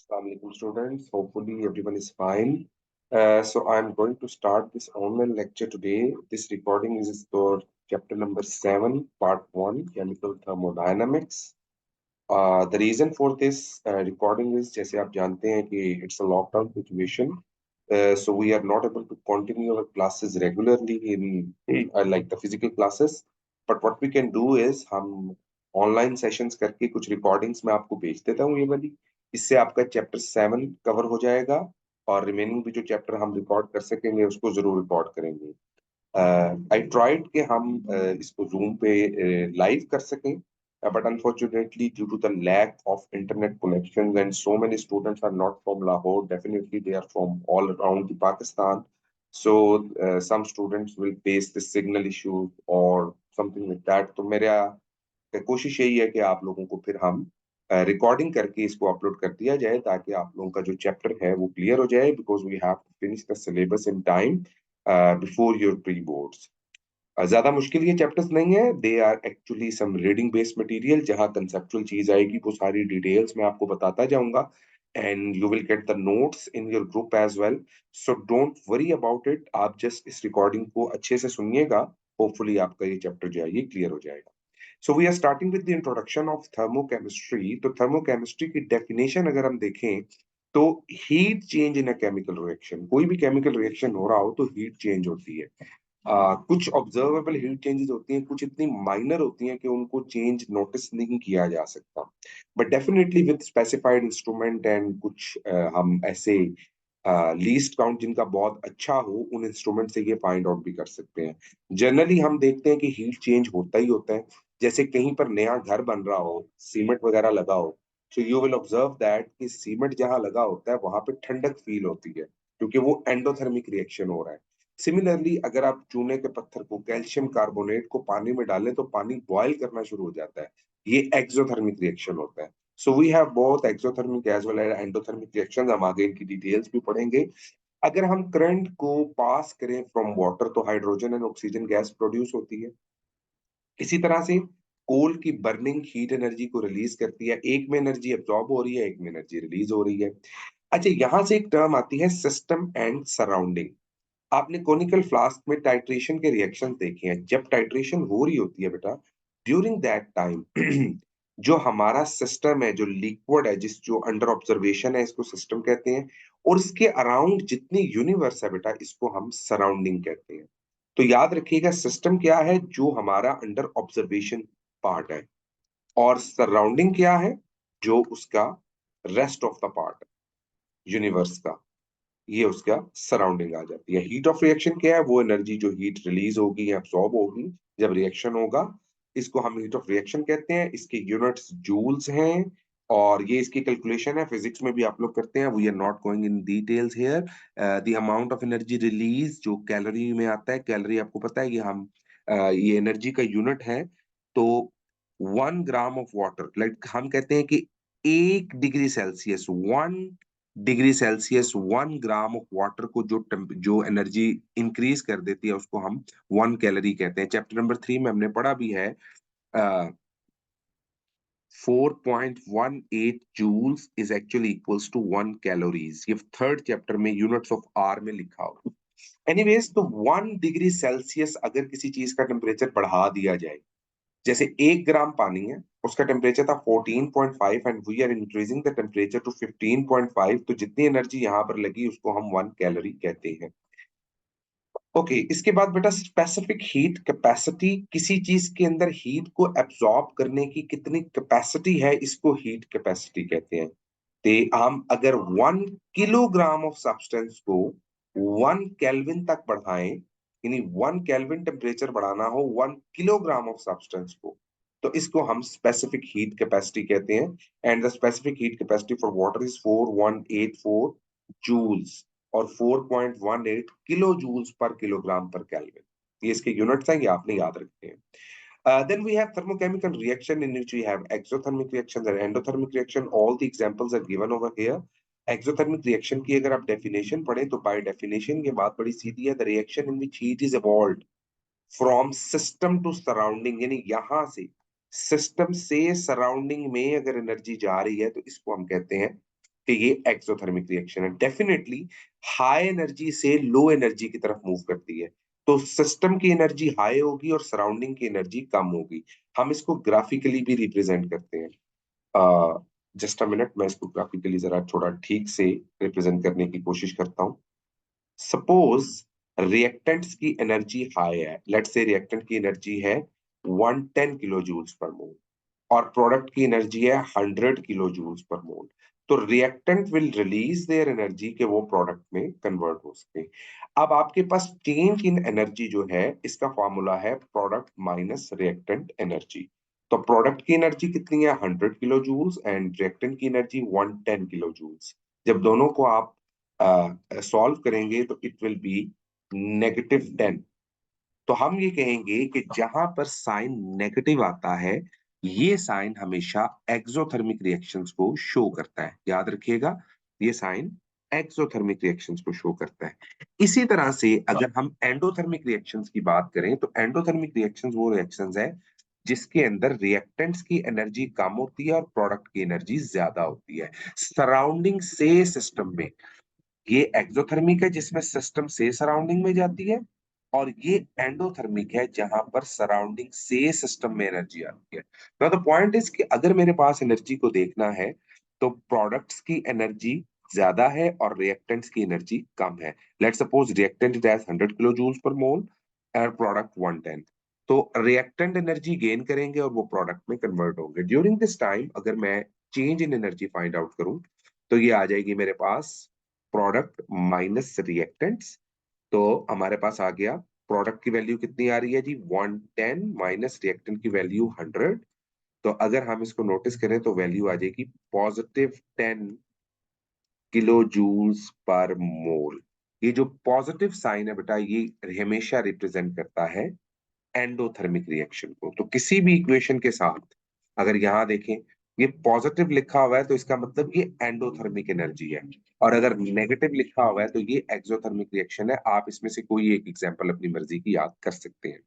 Assalamualaikum students. Hopefully everyone is fine. So I'm going to start this online lecture today. This recording is for chapter number 7, part 1, Chemical Thermodynamics. The reason for this recording is, जैसे आप जानते हैं कि it's a lockdown situation. So we are not able to continue our classes regularly in like the physical classes. But what we can do is हम online sessions करके कुछ recordings मैं आपको भेज देता हूँ ये वाली। इससे आपका चैप्टर 7 कवर हो जाएगा और रिमेनिंग भी जो चैप्टर हम रिकॉर्ड कर सकेंगे उसको जरूर रिकॉर्ड करेंगे। आई ट्राइड कि हम इसको जूम पे लाइव कर सकें, but unfortunately due to the lack of internet connections and so many students are not from Lahore, definitely they are from all around the Pakistan. So some students will face the signal issues or something like that. तो मेरा कोशिश यही है कि आप लोगों को फिर हम रिकॉर्डिंग करके इसको अपलोड कर दिया जाए ताकि आप लोगों का जो चैप्टर है वो क्लियर हो जाए, because we have to finish the syllabus in time before your pre boards. ज्यादा मुश्किल ये चैप्टर्स नहीं है, they are actually some reading based material. जहाँ कंसेप्चुअल चीज आएगी वो सारी डिटेल्स मैं आपको बताता जाऊंगा and you will get the notes in your group as well. So don't worry about it, आप जस्ट इस रिकॉर्डिंग को अच्छे से सुनिएगा। होपफुली आपका ये चैप्टर जो है ये क्लियर हो जाएगा। So we are starting with the introduction of thermochemistry. तो थर्मोकेमिस्ट्री की डेफिनेशन अगर हम देखें तो heat change in a chemical reaction, कोई भी केमिकल रिएक्शन हो रहा हो तो हीट चेंज होती है। कुछ ऑब्जर्वेबल हीट चेंजेस होती हैं, कुछ इतनी माइनर होती हैं कि उनको चेंज नोटिस नहीं किया जा सकता, but definitely with specified instrument and कुछ हम ऐसे लीस्ट काउंट जिनका बहुत अच्छा हो उन इंस्ट्रूमेंट से ये फाइंड आउट भी कर सकते हैं। जनरली हम देखते हैं कि हीट चेंज होता ही होता है। जैसे कहीं पर नया घर बन रहा हो, सीमेंट वगैरह लगा हो, so you will observe that कि सीमेंट जहां लगा होता है वहां पे ठंडक फील होती है क्योंकि वो एंडोथर्मिक रिएक्शन हो रहा है। सिमिलरली अगर आप चूने के पत्थर को, कैल्शियम कार्बोनेट को पानी में डालें तो पानी बॉयल करना शुरू हो जाता है, ये एक्सोथर्मिक रिएक्शन होता है। So we have both exothermic as well as endothermic reactions, हम आगे इनकी डिटेल्स भी पढ़ेंगे। अगर हम करंट को पास करें फ्रॉम वाटर तो hydrogen and oxygen gas produce होती है। इसी तरह से कोल की बर्निंग हीट एनर्जी को रिलीज करती है, एक में एनर्जी एब्जॉर्ब हो रही है, एक में एनर्जी रिलीज हो रही है। अच्छा, यहां से एक टर्म आती है सिस्टम एंड सराउंडिंग। आपने कोनिकल फ्लास्क में टाइट्रेशन के रिएक्शन देखे हैं। जब टाइट्रेशन हो रही होती है बेटा, ड्यूरिंग दैट टाइम जो हमारा सिस्टम है, जो लिक्विड है, जिस जो अंडर ऑब्जर्वेशन है, इसको सिस्टम कहते हैं। और इसके अराउंड जितनी यूनिवर्स है बेटा, इसको हम सराउंडिंग कहते हैं। तो याद रखिएगा, सिस्टम क्या है? जो हमारा अंडर ऑब्जर्वेशन पार्ट है, और सराउंडिंग क्या है? जो उसका रेस्ट ऑफ द पार्ट है यूनिवर्स का, ये उसका सराउंडिंग आ जाती है। हीट ऑफ रिएक्शन क्या है? वो एनर्जी जो हीट रिलीज होगी या एब्सॉर्ब होगी जब रिएक्शन होगा, इसको हम हीट ऑफ रिएक्शन कहते हैं। इसके यूनिट्स जूल्स हैं और ये इसकी कैलकुलेशन है, फिजिक्स में भी आप लोग करते हैं। We are not going in details here. The amount of energy release जो कैलोरी में आता है, कैलोरी आपको पता है कि हम ये एनर्जी का यूनिट है। तो 1 ग्राम ऑफ वाटर, लाइक हम कहते हैं कि 1 degree Celsius, 1 degree Celsius 1 gram of water को जो एनर्जी इंक्रीज कर देती है उसको हम 1 कैलोरी कहते हैं। चैप्टर नंबर 3 में हमने पढ़ा भी है 4.18 joules is actually equals to 1 calories. ये थर्ड चैप्टर में यूनिट्स ऑफ आर में लिखा हो। एनीवेज, तो 1 डिग्री सेल्सियस अगर किसी चीज का टेम्परेचर बढ़ा दिया जाए, जैसे 1 ग्राम पानी है, उसका टेम्परेचर था 14.5 and we are increasing the temperature to 15.5, तो जितनी एनर्जी यहां पर लगी उसको हम 1 कैलोरी कहते हैं। ओके, इसके बाद बेटा स्पेसिफिक हीट कैपेसिटी, किसी चीज के अंदर हीट को एब्सॉर्ब करने की कितनी कैपेसिटी है, इसको हीट कैपेसिटी कहते हैं। ते हम अगर 1 किलोग्राम ऑफ सब्सटेंस को 1 केल्विन तक बढ़ाएं, यानी 1 केल्विन टेम्परेचर बढ़ाना हो 1 किलोग्राम ऑफ सब्सटेंस को, तो इसको हम स्पेसिफिक हीट कैपेसिटी कहते हैं। And the specific heat capacity for water is 4184 joules और 4.18 kilo joules per kilogram per kelvin. ये इसके यूनिट्स हैं, ये आपने याद रखते हैं। Then we have thermochemical reaction in which we have exothermic reactions and endothermic reaction. All the examples are given over here. Exothermic reaction की अगर आप definition पढ़ें तो by definition ये बात बड़ी सीधी है, the reaction in which heat is evolved from system to surrounding, यानी यहाँ से सिस्टम से सराउंडिंग में अगर एनर्जी जा रही है तो इसको हम कहते हैं कि ये एक्सोथर्मिक रिएक्शन है। डेफिनेटली हाई एनर्जी से लो एनर्जी की तरफ मूव करती है, तो सिस्टम की एनर्जी हाई होगी और सराउंडिंग की एनर्जी कम होगी। हम इसको ग्राफिकली भी रिप्रेजेंट करते हैं। जस्ट अ मिनट, मैं इसको ग्राफिकली जरा थोड़ा ठीक से रिप्रेजेंट करने की कोशिश करता हूँ। सपोज रिएक्टेंट्स की एनर्जी हाई है, लेट्स से रिएक्टेंट की एनर्जी है 110 किलो जूल्स पर मोल और प्रोडक्ट की एनर्जी है 100 किलो जूल्स पर मोल। तो reactant will release their energy के वो प्रोडक्ट में कन्वर्ट हो सके। अब आपके पास चेंज इन एनर्जी जो है, इसका फॉर्मूला है प्रोडक्ट माइनस रिएक्टेंट एनर्जी। तो प्रोडक्ट की एनर्जी कितनी है 100 किलो जूल्स एंड रिएक्टेंट की एनर्जी 110 किलो जूल्स। जब दोनों को आप सॉल्व करेंगे तो इट विल बी -10। तो हम ये कहेंगे कि जहां पर साइन नेगेटिव आता है, ये साइन हमेशा एक्सोथर्मिक रिएक्शंस को शो करता है। याद रखिएगा, ये साइन एक्सोथर्मिक रिएक्शंस को शो करता है। इसी तरह से अगर हम एंडोथर्मिक रिएक्शंस की बात करें, तो एंडोथर्मिक रिएक्शंस वो रिएक्शंस है जिसके अंदर रिएक्टेंट्स की एनर्जी कम होती है और प्रोडक्ट की एनर्जी ज्यादा होती है सराउंडिंग से सिस्टम में। ये एक्सोथर्मिक है जिसमें सिस्टम से सराउंडिंग में जाती है, और ये एंडोथर्मिक है जहां पर सराउंडिंग से सिस्टम में एनर्जी आती है। नाउ द पॉइंट इज कि अगर मेरे पास एनर्जी को देखना है, तो प्रोडक्ट्स की एनर्जी ज्यादा है और रिएक्टेंट्स की एनर्जी कम है। Let's suppose reactant is as 100 kilo joules per mole और प्रोडक्ट 110। तो रिएक्टेंट एनर्जी गेन करेंगे और वो प्रोडक्ट में कन्वर्ट होंगे। ड्यूरिंग दिस टाइम अगर मैं change in energy find out करूं, तो ये आ जाएगी मेरे पास प्रोडक्ट माइनस रिएक्टेंट्स। तो हमारे पास आ गया प्रोडक्ट की वैल्यू कितनी आ रही है जी 110 माइनस रिएक्टेंट की वैल्यू 100। तो अगर हम इसको नोटिस करें तो वैल्यू आ जाएगी +10 किलो जूल्स पर मोल। ये जो पॉजिटिव साइन है बेटा, ये हमेशा रिप्रेजेंट करता है एंडोथर्मिक रिएक्शन को। तो किसी भी इक्वेशन के साथ अगर यहां देखें ये पॉजिटिव लिखा हुआ है तो इसका मतलब ये एंडोथर्मिक एनर्जी है, और अगर नेगेटिव लिखा हुआ है तो ये एक्सोथर्मिक रिएक्शन है। आप इसमें से कोई एक एग्जांपल अपनी मर्जी की याद कर सकते हैं।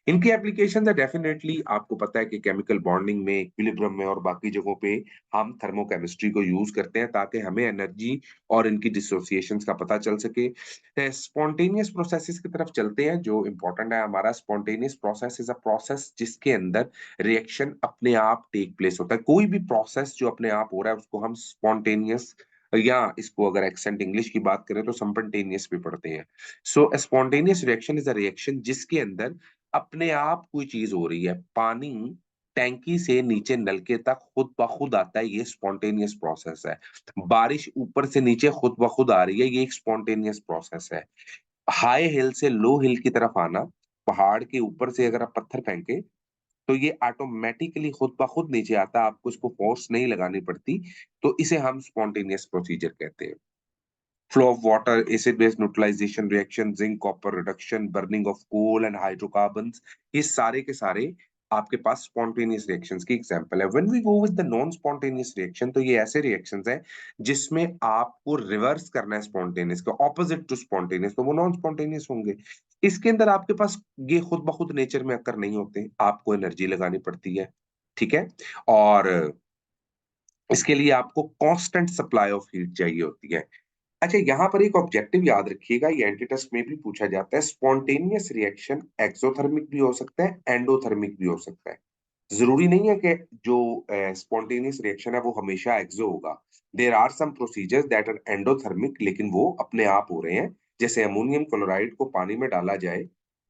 इनकी एप्लीकेशन है डेफिनेटली, आपको पता है कि केमिकल बॉन्डिंग में, इक्विलिब्रियम में और बाकी जगहों पे हम थर्मोकेमिस्ट्री को यूज करते हैं ताकि हमें एनर्जी और इनकी डिसोसिएशंस का पता चल सके। स्पॉन्टेनियस प्रोसेसेस की तरफ चलते हैं। जो इंपॉर्टेंट है हमारा, spontaneous process is a process जिसके अंदर रिएक्शन अपने आप टेक प्लेस होता है। कोई भी प्रोसेस जो अपने आप हो रहा है उसको हम स्पॉन्टेनियस, या इसको अगर एक्सेंट इंग्लिश की बात करें तो स्पॉन्टेनियस भी पढ़ते हैं। So spontaneous reaction is a reaction जिसके अंदर अपने आप कोई चीज हो रही है। पानी टैंकी से नीचे नलके तक खुद ब खुद आता है, ये स्पॉन्टेनियस प्रोसेस है। बारिश ऊपर से नीचे खुद ब खुद आ रही है, ये एक स्पॉन्टेनियस प्रोसेस है। हाई हिल से लो हिल की तरफ आना, पहाड़ के ऊपर से अगर आप पत्थर फेंके तो ये ऑटोमेटिकली खुद ब खुद नीचे आता है, आपको इसको फोर्स नहीं लगानी पड़ती। तो इसे हम स्पॉन्टेनियस प्रोसीजर कहते हैं। Flow of water, acid base neutralisation reaction, zinc copper reduction, burning of coal and hydrocarbons, ये सारे के सारे आपके पास स्पॉन्टेनियस रिएक्शंस की एग्जांपल है। When we go with the non spontaneous reaction, तो ये ऐसे रिएक्शंस हैं जिसमें आपको रिवर्स करना है स्पॉन्टेनियस का, ऑपोजिट टू स्पॉन्टेनियस, तो वो नॉन स्पॉन्टेनियस होंगे। इसके अंदर आपके पास ये खुद ब खुद नेचर में अक्कर नहीं होते, आपको एनर्जी लगानी पड़ती है। ठीक है, और इसके लिए आपको कांस्टेंट सप्लाई ऑफ हीट चाहिए होती है। अच्छा, यहाँ पर एक ऑब्जेक्टिव याद रखिएगा, ये एंटी टेस्ट में भी पूछा जाता है। स्पॉन्टेनियस रिएक्शन एक्सोथर्मिक भी हो सकता है, एंडोथर्मिक भी हो सकता है। जरूरी नहीं है कि जो स्पॉन्टेनियस रिएक्शन है वो हमेशा एक्सो होगा। There are some procedures that are endothermic, लेकिन वो अपने आप हो रहे हैं। जैसे अमोनियम क्लोराइड को पानी में डाला जाए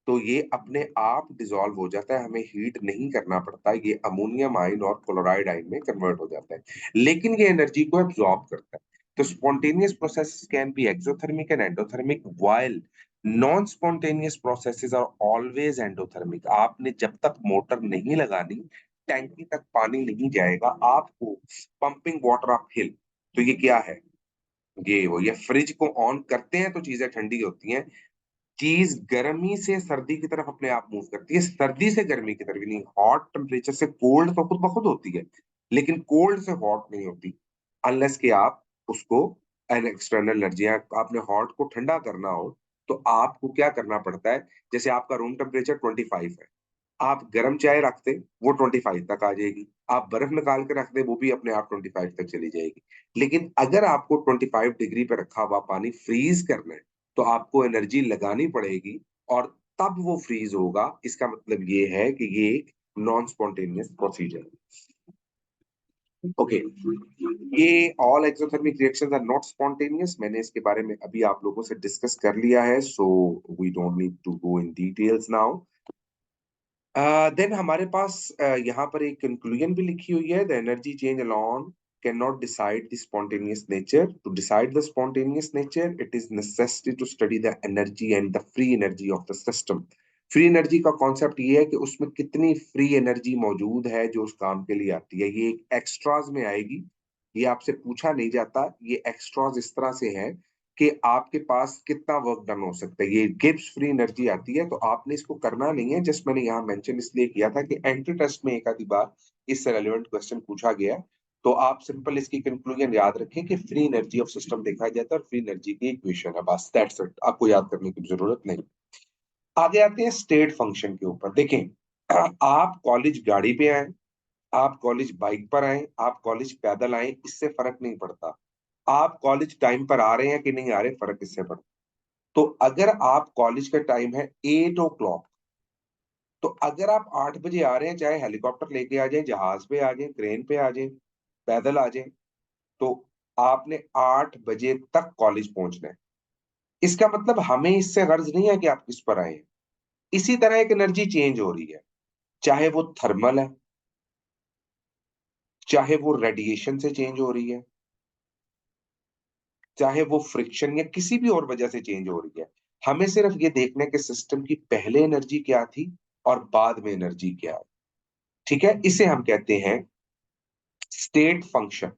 तो ये अपने आप डिसॉल्व हो जाता है, हमें हीट नहीं करना पड़ता, ये अमोनियम आयन और क्लोराइड आयन में कन्वर्ट हो जाता है, लेकिन ये एनर्जी को एब्जॉर्ब करता है। तो spontaneous processes can be exothermic and endothermic, while non-spontaneous processes are always endothermic. आपने जब तक मोटर नहीं लगानी, टैंकी तक पानी नहीं जाएगा, आपको पंपिंग वाटर अप हिल। तो ये क्या है, ये फ्रिज को ऑन करते हैं तो चीजें ठंडी होती हैं। चीज गर्मी से सर्दी की तरफ अपने आप मूव करती है, सर्दी से गर्मी की तरफ नहीं। हॉट टेम्परेचर से कोल्ड तो खुद ब खुद होती है, लेकिन कोल्ड से हॉट नहीं होती, अनलेस कि आप उसको एन एक्सटर्नल एनर्जी, आपने हॉट को ठंडा करना हो तो आपको क्या करना पड़ता है। जैसे आपका रूम टेम्परेचर 25 है, आप गर्म चाय रखते वो 25 तक आ जाएगी। आप बर्फ निकाल के रख दे वो भी अपने आप 25 तक चली जाएगी। लेकिन अगर आपको 25 डिग्री पे रखा हुआ पानी फ्रीज करना है तो आपको एनर्जी लगानी पड़ेगी और तब वो फ्रीज होगा। इसका मतलब ये है कि ये एक नॉन स्पॉन्टेनियस प्रोसीजर है। ओके, ये all exothermic reactions are not spontaneous. मैंने इसके बारे में अभी आप लोगों से डिस्कस कर लिया है, so we don't need to go in details now. Then हमारे पास यहाँ पर एक कंक्लूजन भी लिखी हुई है, the energy change alone can not decide the spontaneous nature. To decide the spontaneous nature it is necessary to study the energy and the free energy of the system. Free energy का concept ये है कि उसमें कितनी free energy मौजूद है जो उस काम के लिए आती है। ये एक एक्स्ट्राज में आएगी, ये आपसे पूछा नहीं जाता। ये एक्स्ट्राज इस तरह से है कि आपके पास कितना वर्क डन हो सकता है। ये गिब्स फ्री एनर्जी आती है, तो आपने इसको करना नहीं है। जस्ट मैंने यहाँ मेंशन इसलिए किया था कि एंट्री टेस्ट में एक आधी बार इससे रेलिवेंट क्वेश्चन पूछा गया। तो आप सिंपल इसकी कंक्लूजन याद रखें कि फ्री एनर्जी ऑफ सिस्टम देखा जाता है और फ्री एनर्जी की इक्वेशन है, बस दैट्स इट, आपको याद करने की जरूरत नहीं। आगे आते हैं स्टेट फंक्शन के ऊपर। देखें, आप कॉलेज गाड़ी पे आए, आप कॉलेज बाइक पर आए, आप कॉलेज पैदल आए, इससे फर्क नहीं पड़ता। आप कॉलेज टाइम पर आ रहे हैं कि नहीं आ रहे, फर्क इससे पड़ता। तो अगर आप कॉलेज का टाइम है 8 o'clock, तो अगर आप 8 बजे आ रहे हैं, चाहे हेलीकॉप्टर लेके आ जाए, जहाज पे आ जाए, ट्रेन पे आ जाए, पैदल आ जाए, तो आपने 8 बजे तक कॉलेज पहुंचना है। इसका मतलब हमें इससे गर्ज नहीं है कि आप किस पर आए हैं। इसी तरह एक एनर्जी चेंज हो रही है, चाहे वो थर्मल है, चाहे वो रेडिएशन से चेंज हो रही है, चाहे वो फ्रिक्शन या किसी भी और वजह से चेंज हो रही है। हमें सिर्फ ये देखना है कि सिस्टम की पहले एनर्जी क्या थी और बाद में एनर्जी क्या है। ठीक है, इसे हम कहते हैं स्टेट फंक्शन।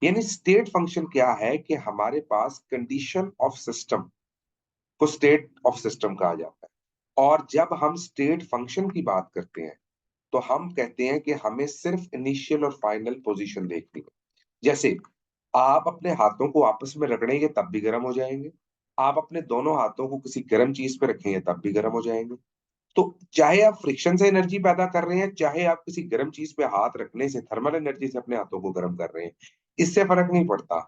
यानी स्टेट फंक्शन क्या है कि हमारे पास कंडीशन ऑफ सिस्टम को स्टेट ऑफ सिस्टम कहा जाता है। और जब हम स्टेट फंक्शन की बात करते हैं तो हम कहते हैं कि हमें सिर्फ इनिशियल और फाइनल पोजीशन देखनी है। जैसे आप अपने हाथों को आपस में रगड़ेंगे तब भी गर्म हो जाएंगे, आप अपने दोनों हाथों को किसी गर्म चीज पे रखेंगे तब भी गर्म हो जाएंगे। तो चाहे आप फ्रिक्शन से एनर्जी पैदा कर रहे हैं, चाहे आप किसी गर्म चीज पे हाथ रखने से थर्मल एनर्जी से अपने हाथों को गर्म कर रहे हैं, इससे फर्क नहीं पड़ता।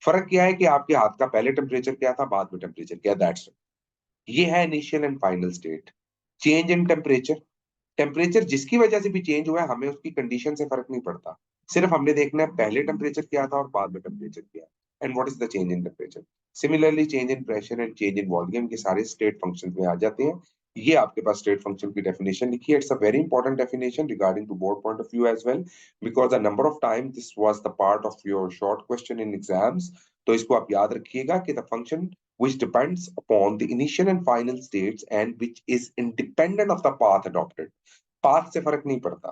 फर्क क्या है कि आपके हाथ का पहले टेम्परेचर क्या था, बाद में टेम्परेचर क्या, दैट्स। ये है initial and final state. Change in temperature, temperature जिसकी वजह से भी चेंज हुआ है, हमें उसकी कंडीशन से फर्क नहीं पड़ता। सिर्फ हमने देखना है पहले टेम्परेचर क्या था और बाद में टेम्परेचर क्या है, and what is the change in temperature. Similarly change in pressure and change in volume, के सारे स्टेट फंक्शन में आ जाते हैं। ये आपके पास स्टेट फंक्शन की डेफिनेशन लिखी है। It's a very important definition regarding to board point of view as well, because a number of time this was the part of your short question in exams. तो इसको आप याद रखिएगा कि the function which depends upon the initial and final states and which is independent of the path adopted। Path से फर्क नहीं पड़ता।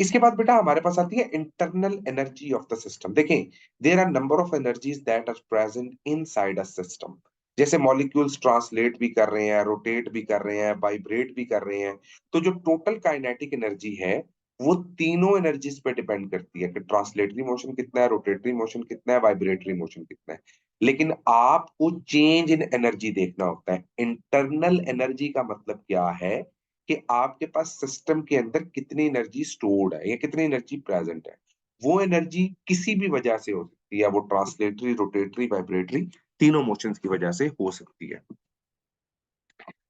इसके बाद बेटा हमारे पास आती है internal energy of the system. देखें, there are number of energies that are present inside a system. जैसे मॉलिक्यूल्स ट्रांसलेट भी कर रहे हैं, रोटेट भी कर रहे हैं, वाइब्रेट भी कर रहे हैं। तो जो टोटल काइनेटिक एनर्जी है वो तीनों एनर्जीज पे डिपेंड करती है कि ट्रांसलेटरी मोशन कितना है, रोटेटरी मोशन कितना है, वाइब्रेटरी मोशन कितना है। लेकिन आपको चेंज इन एनर्जी देखना होता है। इंटरनल एनर्जी का मतलब क्या है कि आपके पास सिस्टम के अंदर कितनी एनर्जी स्टोर्ड है या कितनी एनर्जी प्रेजेंट है। वो एनर्जी किसी भी वजह से हो सकती है, वो ट्रांसलेटरी, रोटेटरी, वाइब्रेटरी, तीनों मोशंस की वजह से हो सकती है।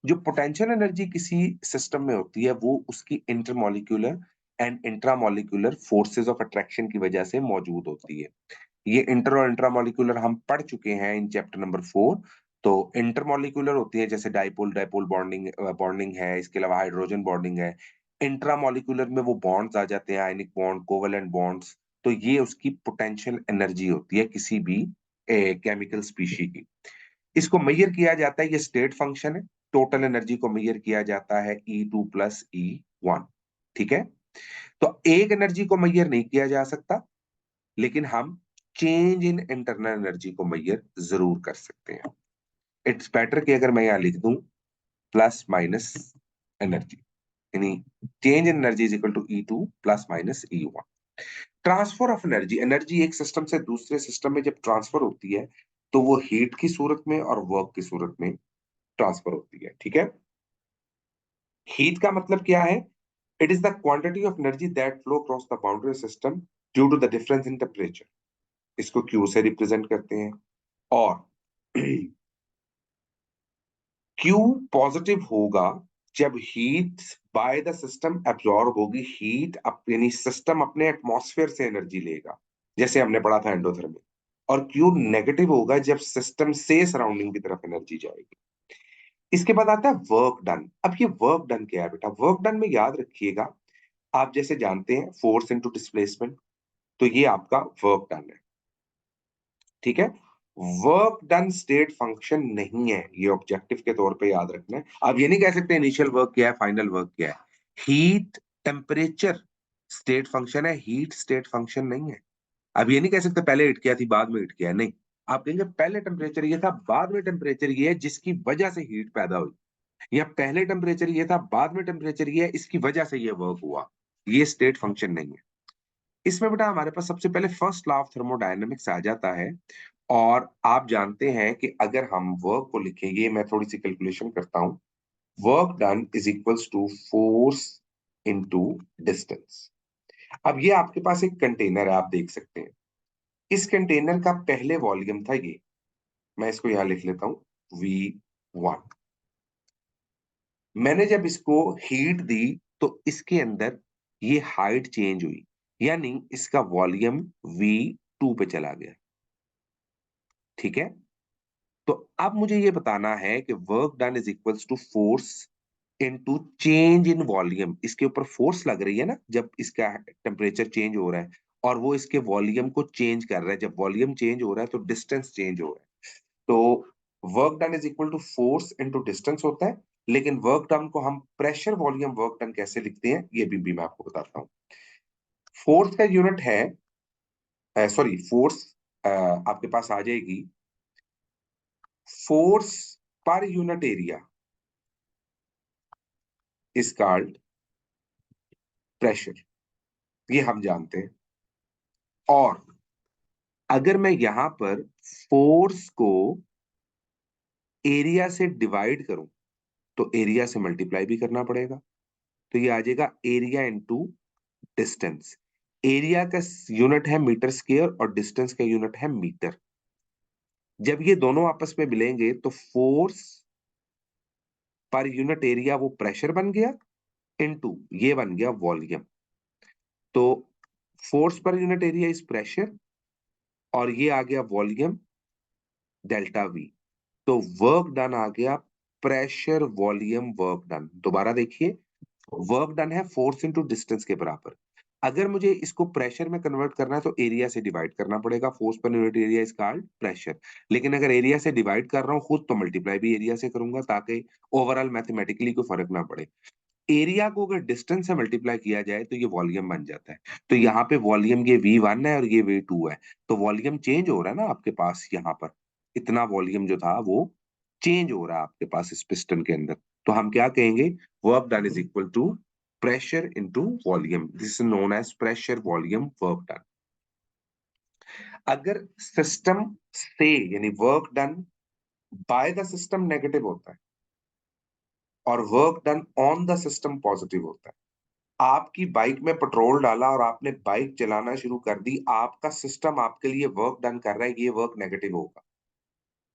जो पोटेंशियल एनर्जी किसी सिस्टम में होती है वो उसकी intermolecular and intramolecular forces of attraction की वजह से मौजूद होती है। ये इंटर और इंट्रामॉलिक्यूलर हम पढ़ चुके हैं इन चैप्टर नंबर 4। तो इंटरमॉलिक्यूलर होती है जैसे डाइपोल डाइपोल बॉन्डिंग बॉन्डिंग है, इसके अलावा हाइड्रोजन बॉन्डिंग है। इंट्रामॉलिक्यूलर में वो बॉन्ड्स आ जाते हैं, आयनिक बॉन्ड, कोवेलेंट बॉन्ड्स। तो ये उसकी पोटेंशियल एनर्जी होती है किसी भी केमिकल स्पीशी की। इसको मेजर किया जाता है, ये स्टेट फंक्शन है। टोटल एनर्जी को मेजर किया जाता है E2 + E1। ठीक है, तो एक एनर्जी को मेजर नहीं किया जा सकता, लेकिन हम चेंज इन इंटरनल एनर्जी को मेजर जरूर कर सकते हैं। इट्स बेटर कि अगर मैं यहां लिख दूं प्लस माइनस एनर्जी, यानी change in energy is equal to E2 + E1। Transfer of energy, energy एक सिस्टम से दूसरे सिस्टम में जब ट्रांसफर होती है तो वो हीट की सूरत में और वर्क की सूरत में ट्रांसफर होती है। ठीक है, हीट का मतलब क्या है it is the quantity of energy that flow cross the boundary system due to the difference in temperature. इसको क्यू से रिप्रेजेंट करते हैं। और क्यू पॉजिटिव होगा जब heat by the system absorb होगी, हीट यानी सिस्टम अपने एटमॉस्फेयर से एनर्जी लेगा, जैसे हमने पढ़ा था एंडोथर्मिक। और क्यू नेगेटिव होगा जब सिस्टम से सराउंडिंग की तरफ एनर्जी जाएगी। इसके बाद आता है वर्क डन। अब ये वर्क डन क्या है बेटा? वर्क डन में याद रखिएगा, आप जैसे जानते हैं फोर्स इनटू डिस्प्लेसमेंट, तो ये आपका वर्क डन है। ठीक है, वर्क डन स्टेट फंक्शन नहीं है, ये ऑब्जेक्टिव के तौर पे याद रखना है। आप ये नहीं कह सकते इनिशियल वर्क क्या है, फाइनल वर्क क्या है। हीट टेम्परेचर स्टेट फंक्शन है, हीट स्टेट फंक्शन नहीं है। अब ये नहीं कह सकते पहले हीट किया थी बाद में हीट किया है, नहीं। आप कहेंगे पहले टेम्परेचर ये था बाद में टेम्परेचर ये है जिसकी वजह से हीट पैदा हुई, या पहले टेम्परेचर ये था बाद में टेम्परेचर ये है इसकी वजह से ये वर्क हुआ। ये स्टेट फंक्शन नहीं है। इसमें बेटा हमारे पास सबसे पहले फर्स्ट लॉ ऑफ थर्मोडायनेमिक्स आ जाता है। और आप जानते हैं कि अगर हम वर्क को लिखेंगे, मैं थोड़ी सी कैलकुलेशन करता हूं। Work done is equals to force into distance. अब ये आपके पास एक कंटेनर है, आप देख सकते हैं। इस कंटेनर का पहले वॉल्यूम था ये, मैं इसको यहां लिख लेता हूं V1। मैंने जब इसको हीट दी तो इसके अंदर ये हाइट चेंज हुई, यानी इसका वॉल्यूम V2 पे चला गया। ठीक है, तो अब मुझे ये बताना है कि work done is equals to force into change in volume. इसके ऊपर फोर्स लग रही है ना जब इसका टेम्परेचर चेंज हो रहा है, और वो इसके वॉल्यूम को चेंज कर रहा है। जब वॉल्यूम चेंज हो रहा है तो डिस्टेंस चेंज हो रहा है। तो work done is equal to force into distance होता है। लेकिन वर्क डन को हम प्रेशर वॉल्यूम वर्क डन कैसे लिखते हैं ये भी मैं आपको बताता हूँ। फोर्स का यूनिट है, सॉरी फोर्स आपके पास आ जाएगी, force per unit area is called pressure, ये हम जानते हैं। और अगर मैं यहां पर फोर्स को एरिया से डिवाइड करूं तो एरिया से मल्टीप्लाई भी करना पड़ेगा, तो ये आ जाएगा एरिया इनटू डिस्टेंस। एरिया का यूनिट है मीटर स्क्वायर और डिस्टेंस का यूनिट है मीटर। जब ये दोनों आपस में मिलेंगे तो फोर्स पर यूनिट एरिया वो प्रेशर बन गया, इनटू ये बन गया वॉल्यूम। तो force per unit area is pressure, और ये आ गया वॉल्यूम डेल्टा वी। तो वर्क डन आ गया प्रेशर वॉल्यूम वर्क डन। दोबारा देखिए, वर्क डन है फोर्स इनटू डिस्टेंस के बराबर। अगर मुझे इसको प्रेशर में कन्वर्ट करना है तो एरिया से डिवाइड करना पड़ेगा, force per unit area is called pressure. लेकिन अगर एरिया से डिवाइड कर रहा हूं खुद तो मल्टीप्लाई भी एरिया से करूंगा, ताकि ओवरऑल मैथमेटिकली कोई फर्क ना पड़े। एरिया को अगर डिस्टेंस से मल्टीप्लाई किया जाए तो ये वॉल्यूम बन जाता है। तो यहाँ पे वॉल्यूम ये V1 है और ये V2 है, तो वॉल्यूम चेंज हो रहा है ना आपके पास। यहाँ पर इतना वॉल्यूम जो था वो चेंज हो रहा है आपके पास इस पिस्टन के अंदर। तो हम क्या कहेंगे, work done is equal to pressure into volume. This is known as pressure volume work done. अगर सिस्टम से यानी work done by the system negative होता है और work done on the system positive होता है, आपकी बाइक में पेट्रोल डाला और आपने बाइक चलाना शुरू कर दी, आपका सिस्टम आपके लिए वर्क डन कर रहा है, ये वर्क नेगेटिव होगा।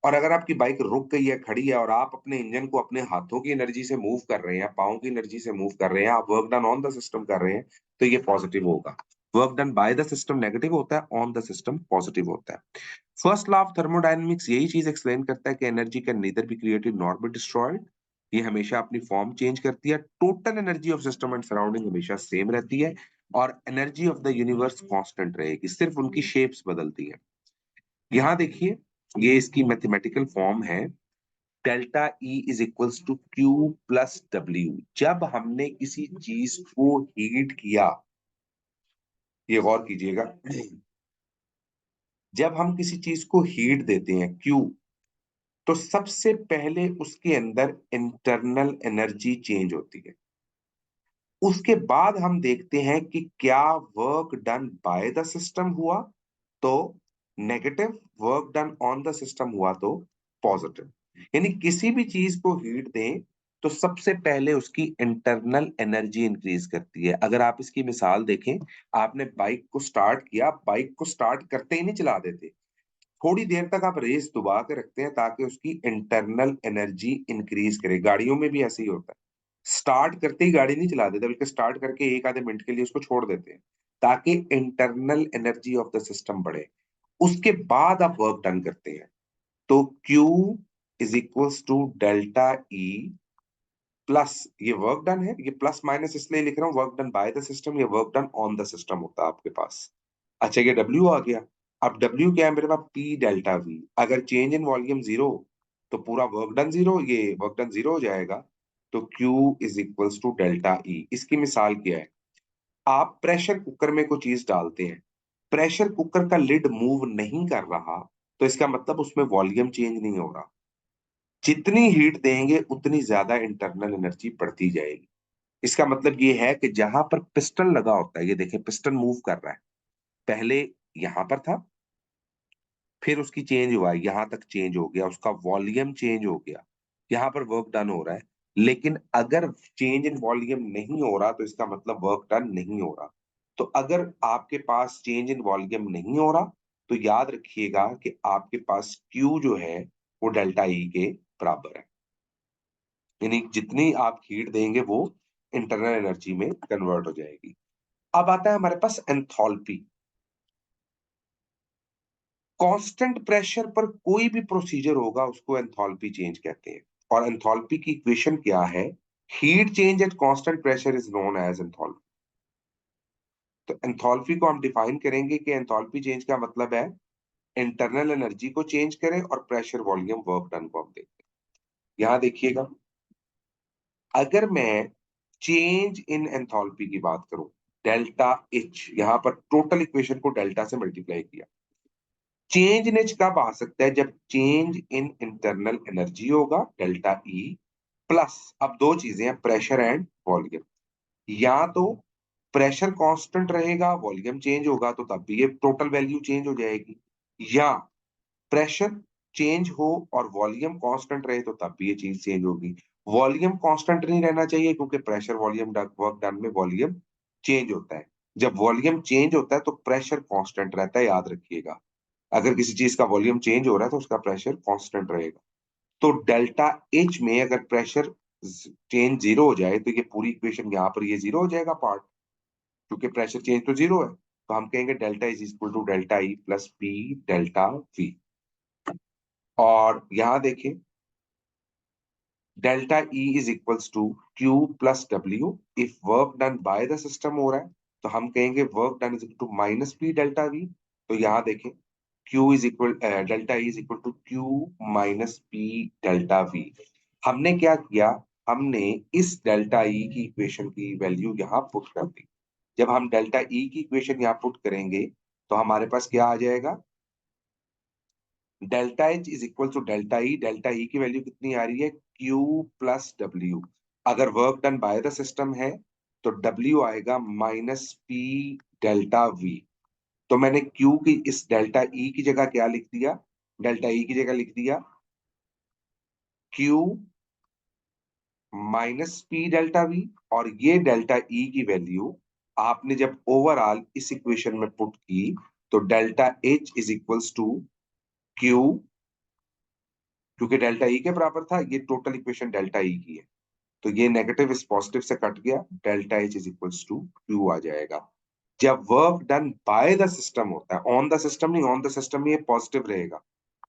और अगर आपकी बाइक रुक गई है, खड़ी है, और आप अपने इंजन को अपने हाथों की एनर्जी से मूव कर रहे हैं, पाओं की एनर्जी से मूव कर रहे हैं, आप work done on the system कर रहे हैं, तो ये पॉजिटिव होगा। Work done by the system negative होता है, ऑन द सिस्टम पॉजिटिव होता है। फर्स्ट लॉ ऑफ थर्मोडायनेमिक्स यही चीज एक्सप्लेन करता है कि energy can neither be created nor be destroyed. ये हमेशा अपनी फॉर्म चेंज करती है, total energy of system and surrounding हमेशा सेम रहती है, और energy of the universe constant रहेगी, सिर्फ उनकी शेप्स बदलती है। यहां देखिए, ये इसकी मैथमेटिकल फॉर्म है, delta E is equals to Q plus W. जब हमने किसी चीज को हीट किया, ये गौर कीजिएगा, जब हम किसी चीज को हीट देते हैं क्यू, तो सबसे पहले उसके अंदर इंटरनल एनर्जी चेंज होती है। उसके बाद हम देखते हैं कि क्या work done by the system हुआ तो negative, work done on the system हुआ तो पॉजिटिव। यानी किसी भी चीज को हीट दें तो सबसे पहले उसकी इंटरनल एनर्जी इंक्रीज करती है। अगर आप इसकी मिसाल देखें, आपने बाइक को स्टार्ट किया, बाइक को स्टार्ट करते ही नहीं चला देते, थोड़ी देर तक आप रेस दबा के रखते हैं ताकि उसकी इंटरनल एनर्जी इंक्रीज करे। गाड़ियों में भी ऐसे ही होता है, स्टार्ट करते ही गाड़ी नहीं चला देते, बल्कि स्टार्ट करके एक आधे मिनट के लिए उसको छोड़ देते हैं ताकि internal energy of the system बढ़े। उसके बाद आप वर्क डन करते हैं। तो Q is equals to delta E plus, ये वर्क डन है, ये प्लस माइनस इसलिए लिख रहा हूँ, work done by the system, ये work done on the system होता है आपके पास। अच्छा, ये W आ गया। अब W क्या है मेरे पास? P delta V। अगर चेंज इन वॉल्यूम जीरो तो पूरा वर्क डन जीरो, ये वर्क डन जीरो हो जाएगा। तो Q is equals to delta E। इसकी मिसाल क्या है? आप प्रेशर कुकर में कोई चीज डालते हैं, प्रेशर कुकर का लिड मूव नहीं कर रहा, तो इसका मतलब उसमें वॉल्यूम चेंज नहीं हो रहा। जितनी हीट देंगे उतनी ज्यादा इंटरनल एनर्जी बढ़ती जाएगी। इसका मतलब ये है कि जहां पर पिस्टन लगा होता है, ये देखिए पिस्टन मूव कर रहा है, पहले यहां पर था, फिर उसकी चेंज हुआ, यहां तक चेंज हो गया, उसका वॉल्यूम चेंज हो गया, यहां पर वर्क डन हो रहा है। लेकिन अगर चेंज इन वॉल्यूम नहीं हो रहा तो इसका मतलब वर्क डन नहीं हो रहा। तो अगर आपके पास चेंज इन वॉल्यूम नहीं हो रहा तो याद रखिएगा कि आपके पास Q जो है वो डेल्टा E के बराबर है। यानी जितनी आप हीट देंगे वो इंटरनल एनर्जी में कन्वर्ट हो जाएगी। अब आता है हमारे पास एंथैल्पी। कांस्टेंट प्रेशर पर कोई भी प्रोसीजर होगा उसको एंथैल्पी चेंज कहते हैं। और एंथैल्पी की इक्वेशन क्या है? Heat change at constant pressure is known as enthalpy. तो एंथैल्पी को हम डिफाइन करेंगे कि एंथैल्पी चेंज का मतलब है इंटरनल एनर्जी को चेंज करें और प्रेशर वॉल्यूम वर्क डन को हम देखते हैं। यहां देखिएगा, अगर मैं चेंज इन एंथैल्पी की बात करूं, डेल्टा एच, यहां पर टोटल इक्वेशन को डेल्टा से मल्टीप्लाई किया, चेंज इन एच कब आ सकता है? जब चेंज इन इंटरनल एनर्जी होगा, डेल्टा ई, प्लस अब दो चीजें हैं, प्रेशर एंड वॉल्यूम। या तो प्रेशर कांस्टेंट रहेगा, वॉल्यूम चेंज होगा, तो तब भी ये टोटल वैल्यू चेंज हो जाएगी। या प्रेशर चेंज हो और वॉल्यूम कांस्टेंट रहे तो तब भी ये चीज चेंज होगी। वॉल्यूम कांस्टेंट नहीं रहना चाहिए क्योंकि प्रेशर वॉल्यूम वर्क डन में वॉल्यूम चेंज होता है। जब वॉल्यूम चेंज होता है तो प्रेशर कांस्टेंट रहता है, याद रखिएगा। अगर किसी चीज का वॉल्यूम चेंज हो रहा है तो उसका प्रेशर कांस्टेंट रहेगा। तो डेल्टा एच में अगर प्रेशर चेंज जीरो हो जाए तो ये पूरी इक्वेशन यहाँ पर ये जीरो हो जाएगा पार्ट, क्योंकि प्रेशर चेंज तो जीरो है। तो हम कहेंगे delta is equal to delta E plus P delta V. और यहां देखें, delta E is equals to Q plus W. If work done by the system हो रहा है तो हम कहेंगे work done is equal to minus P delta V. तो यहां देखें, Q is equal delta E is equal to Q minus P delta V। हमने क्या किया? हमने इस डेल्टा E की इक्वेशन की वैल्यू यहाँ पुट कर दी। जब हम डेल्टा E की इक्वेशन यहाँ पुट करेंगे तो हमारे पास क्या आ जाएगा? Delta H is equal to delta E। Delta E की वैल्यू कितनी आ रही है? Q plus W। अगर work done by the system है तो W आएगा माइनस पी डेल्टा V। तो मैंने Q की इस डेल्टा E की जगह क्या लिख दिया? डेल्टा E की जगह लिख दिया Q minus P delta V। और ये डेल्टा E की वैल्यू आपने जब ओवरऑल इस इक्वेशन में पुट की तो delta H is equals to Q, क्योंकि डेल्टा E के बराबर था, ये टोटल इक्वेशन डेल्टा E की है, तो ये नेगेटिव इस पॉजिटिव से कट गया, delta H is equals to Q आ जाएगा। जब work done by the system होता है, ऑन द सिस्टम नहीं, ऑन द सिस्टम में ये पॉजिटिव रहेगा।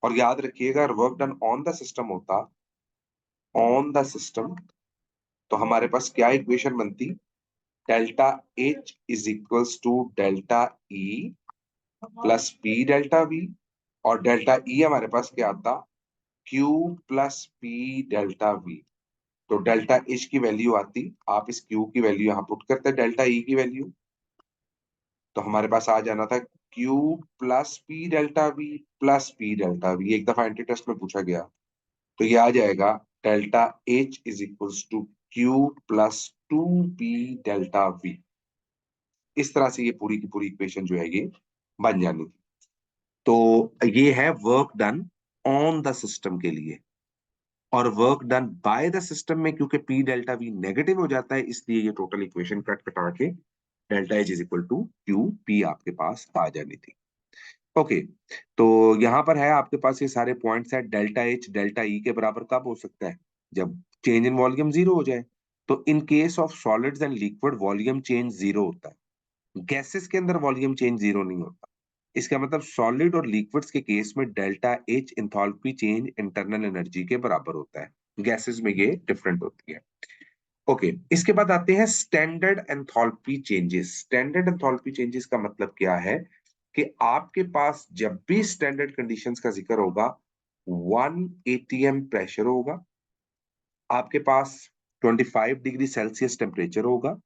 और याद रखिएगा, work done on the system होता, ऑन द सिस्टम, तो हमारे पास क्या इक्वेशन बनती? Delta H is equals to delta E plus P delta V. और डेल्टा ई हमारे पास क्या आता? Q plus P delta V. तो डेल्टा एच की वैल्यू आती, आप इस क्यू की वैल्यू यहां पुट करते, डेल्टा ई की वैल्यू, तो हमारे पास आ जाना था Q plus P delta we plus P delta we. एक दफा एंटी टेस्ट में पूछा गया, तो ये आ जाएगा delta H is equals to Q plus two P delta V. इस तरह से ये पूरी की पूरी इक्वेशन जो है ये बन जानी थी। तो ये है work done on the system के लिए। और work done by the system में, क्योंकि पी डेल्टा वी नेगेटिव हो जाता है, इसलिए ये टोटल इक्वेशन कट कटा के delta H is equal to Q P आपके पास आ जानी थी। ओके, तो यहाँ पर है आपके पास ये सारे पॉइंट्स है। डेल्टा एच डेल्टा ई के बराबर कब हो सकता है? जब चेंज इन वॉल्यूम जीरो हो जाए। तो in case of solids and liquid volume change zero होता है, गैसेस के अंदर वॉल्यूम चेंज जीरो नहीं होता। इसका मतलब सॉलिड और लिक्विड्स के केस में delta H enthalpy change internal energy के बराबर होता है, गैसेस में ये डिफरेंट होती है। ओके, इसके बाद आते हैं standard enthalpy changes. Standard enthalpy changes का मतलब क्या है कि आपके पास जब भी स्टैंडर्ड कंडीशंस का जिक्र होगा, 1 एटीएम प्रेशर होगा, आपके पास 25 डिग्री सेल्सियस टेम्परेचर होगा,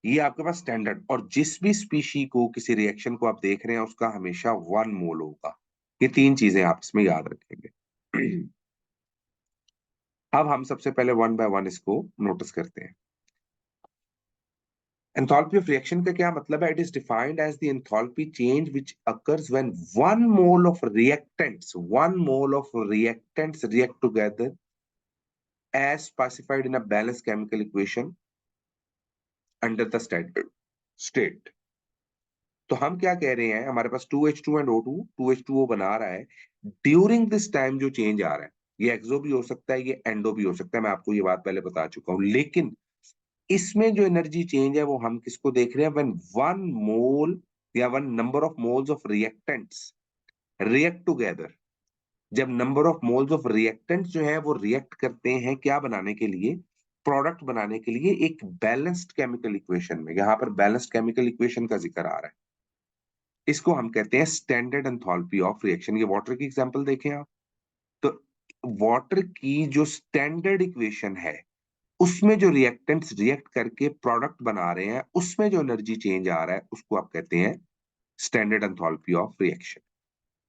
ये आपके पास स्टैंडर्ड। और जिस भी स्पीशी को, किसी रिएक्शन को आप देख रहे हैं, उसका हमेशा 1 मोल होगा। ये तीन चीजें आप इसमें याद रखेंगे। अब हम सबसे पहले वन बाय वन इसको नोटिस करते हैं। एंथैल्पी ऑफ रिएक्शन का क्या मतलब है? It is defined as the enthalpy change which occurs when 1 mole of reactants, 1 mole of reactants react together as specified in a balanced chemical equation under the standard state। तो हम क्या कह रहे हैं, हमारे पास 2H2 एंड O2, 2H2O बना रहा है। ड्यूरिंग दिस टाइम जो चेंज आ रहा है, ये एक्सो भी हो सकता है, ये एंडो भी हो सकता है, मैं आपको ये बात पहले बता चुका हूं। लेकिन इसमें जो एनर्जी चेंज है वो हम किसको देख रहे हैं? व्हेन 1 मोल या 1 number of moles of reactants react together. जब number of moles of reactants जो है वो रिएक्ट करते हैं क्या बनाने के लिए? प्रोडक्ट बनाने के लिए, एक बैलेंस्ड केमिकल इक्वेशन में। यहां पर बैलेंस्ड केमिकल इक्वेशन का जिक्र आ रहा है, इसको हम कहते हैं स्टैंडर्ड एंथैल्पी ऑफ रिएक्शन। ये वाटर की एग्जांपल देखें आप, तो वाटर की जो स्टैंडर्ड इक्वेशन है, उसमें जो रिएक्टेंट्स रिएक्ट करके प्रोडक्ट बना रहे हैं, उसमें जो एनर्जी चेंज आ रहा है, उसको आप कहते हैं standard enthalpy of reaction.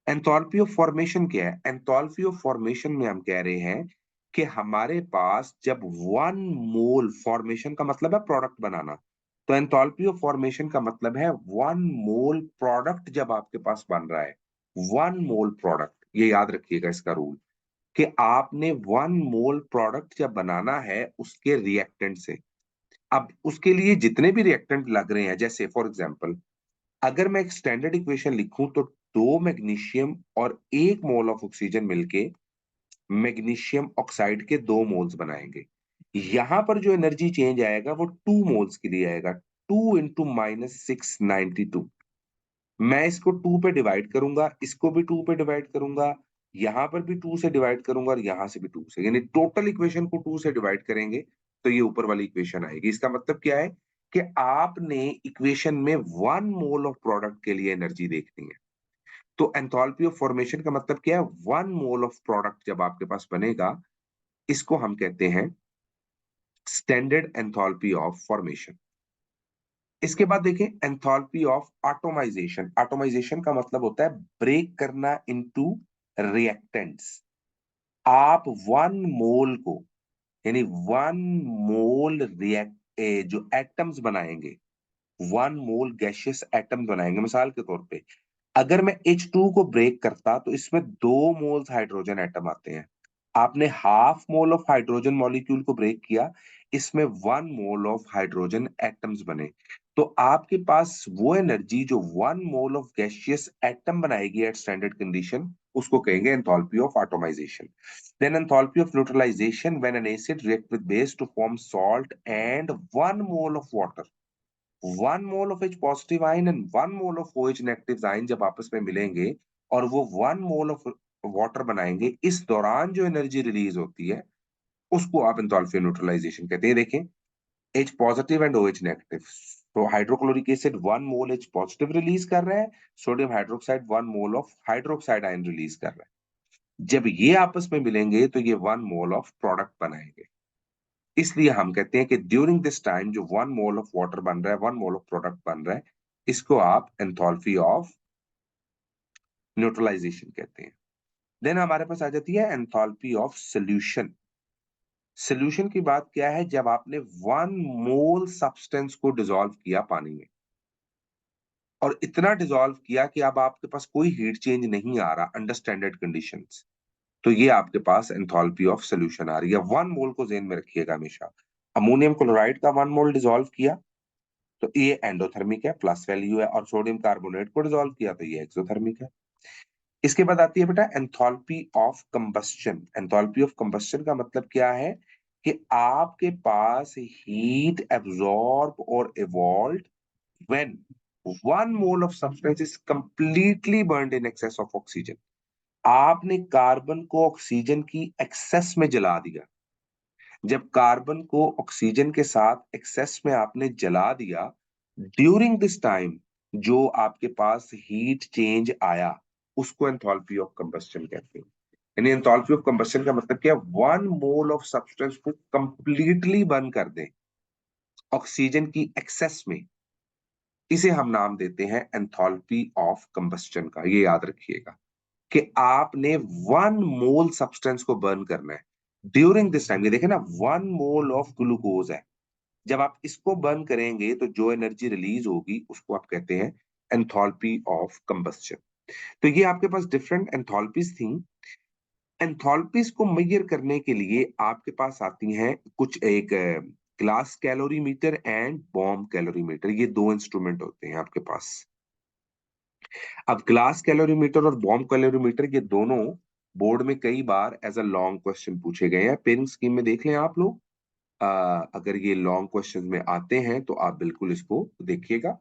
Enthalpy of formation क्या है? एंथैल्पी ऑफ फॉर्मेशन में हम कह रहे हैं कि हमारे पास जब 1 मोल, फॉर्मेशन का मतलब है प्रोडक्ट बनाना, तो एंथैल्पी ऑफ फॉर्मेशन का मतलब है 1 मोल प्रोडक्ट जब आपके पास बन रहा है, 1 मोल प्रोडक्ट, ये याद रखिएगा इसका रूल, कि आपने 1 मोल प्रोडक्ट जब बनाना है उसके रिएक्टेंट से। अब उसके लिए जितने भी रिएक्टेंट लग रहे हैं, जैसे फॉर एग्जांपल अगर मैं एक स्टैंडर्ड इक्वेशन लिखूं, तो 2 मैग्नीशियम और 1 मोल ऑफ ऑक्सीजन मिलके मैग्नीशियम ऑक्साइड के 2 मोल्स बनाएंगे। यहां पर जो एनर्जी चेंज आएगा वो 2 मोल्स के लिए आएगा, 2 इंटू -692। मैं इसको 2 पे डिवाइड करूंगा, इसको भी 2 पे डिवाइड करूंगा, यहां पर भी 2 से डिवाइड करूंगा, और यहां से भी 2 से, यानी टोटल इक्वेशन को 2 से डिवाइड करेंगे तो ये ऊपर वाली इक्वेशन आएगी। इसका मतलब क्या है कि आपने इक्वेशन में 1 मोल ऑफ प्रोडक्ट के लिए एनर्जी देखनी है। तो एंथैल्पी ऑफ फॉर्मेशन का मतलब क्या है? 1 मोल ऑफ प्रोडक्ट जब आपके पास बनेगा, इसको हम कहते हैं स्टैंडर्ड एंथैल्पी ऑफ फॉर्मेशन। इसके बाद देखें एंथैल्पी ऑफ एटॉमाइजेशन। एटॉमाइजेशन का मतलब होता है ब्रेक करना इनटू रिएक्टेंट्स। आप 1 मोल को, यानी 1 मोल रिएक्ट जो एटम्स बनाएंगे, 1 मोल गैसियस एटम बनाएंगे। मिसाल के तौर पे अगर मैं H2 को ब्रेक करता तो इसमें 2 मोल्स हाइड्रोजन एटम आते हैं। आपने half mole of hydrogen molecule को ब्रेक किया, इसमें 1 मोल ऑफ हाइड्रोजन एटम्स बने। तो आपके पास वो एनर्जी जो 1 मोल ऑफ गैसियस एटम बनाएगी एट स्टैंडर्ड कंडीशन, उसको कहेंगे enthalpy of atomization. Then enthalpy of neutralization, when an acid react with base to form salt and 1 mole of water. 1 mole of H positive ion and 1 mole of OH negative ion जब आपस में मिलेंगे और वो 1 mole of water बनाएंगे, इस दौरान जो एनर्जी रिलीज होती है उसको आप एंथैल्पी न्यूट्रलाइजेशन कहते हैं। देखें H positive and OH negative, तो हाइड्रोक्लोरिक एसिड 1 मोल H पॉजिटिव रिलीज कर रहा है, sodium hydroxide 1 mole of hydroxide ion release कर रहा है। जब ये आपस में मिलेंगे तो ये 1 मोल ऑफ प्रोडक्ट बनाएंगे। इसलिए हम कहते हैं कि ड्यूरिंग दिस टाइम जो 1 मोल ऑफ वाटर बन रहा है, 1 मोल ऑफ प्रोडक्ट बन रहा है, इसको आप एंथैल्पी ऑफ न्यूट्रलाइजेशन कहते हैं। देन हमारे पास आ जाती है एंथैल्पी ऑफ सॉल्यूशन। सॉल्यूशन की बात क्या है? जब आपने 1 मोल सब्सटेंस को डिसॉल्व किया पानी में, और इतना डिसॉल्व किया कि अब आपके पास कोई हीट चेंज नहीं आ रहा अंडर स्टैंडर्ड कंडीशंस, तो ये आपके पास एंथैल्पी ऑफ सॉल्यूशन आ रही है। 1 मोल को ध्यान में रखिएगा हमेशा। अमोनियम क्लोराइड का 1 मोल डिसॉल्व किया तो ये एंडोथर्मिक है, प्लस वैल्यू है, और सोडियम कार्बोनेट को डिसॉल्व किया तो ये एक्सोथर्मिक है। इसके बाद आती है बेटा enthalpy of combustion. Enthalpy of combustion का मतलब क्या है कि आपके पास हीट एब्जॉर्ब और evolved when 1 mole of substance is completely burned in excess of oxygen। आपने कार्बन को ऑक्सीजन की एक्सेस में जला दिया। जब कार्बन को ऑक्सीजन के साथ एक्सेस में आपने जला दिया, ड्यूरिंग दिस टाइम जो आपके पास हीट चेंज आया, उसको एंथैल्पी ऑफ कंबस्शन कहते हैं। यानी एंथैल्पी ऑफ कंबस्शन का मतलब क्या है? 1 मोल ऑफ सब्सटेंस को कंप्लीटली बर्न कर दे ऑक्सीजन की एक्सेस में, इसे हम नाम देते हैं एंथैल्पी ऑफ कंबस्शन का। ये याद रखिएगा कि आपने 1 मोल सब्सटेंस को बर्न करना है ड्यूरिंग दिस टाइम। ये देखें ना, 1 मोल ऑफ ग्लूकोज है। जब आप इसको बर्न करेंगे तो जो एनर्जी रिलीज होगी उसको आप कहते हैं एंथैल्पी ऑफ कंबस्शन। तो ये आपके पास डिफरेंट एंथैल्पीज थी। एंथैल्पीज को मेजर करने के लिए आपके पास आती हैं कुछ, एक glass calorimeter and bomb calorimeter. ये 2 इंस्ट्रूमेंट होते हैं आपके पास। अब ग्लास कैलोरीमीटर और बॉम्ब कैलोरीमीटर ये दोनों बोर्ड में कई बार एज अ लॉन्ग क्वेश्चन पूछे गए हैं। पेयरिंग स्कीम में देख लें आप लोग। अगर ये लॉन्ग क्वेश्चन में आते हैं तो आप बिल्कुल इसको देखिएगा।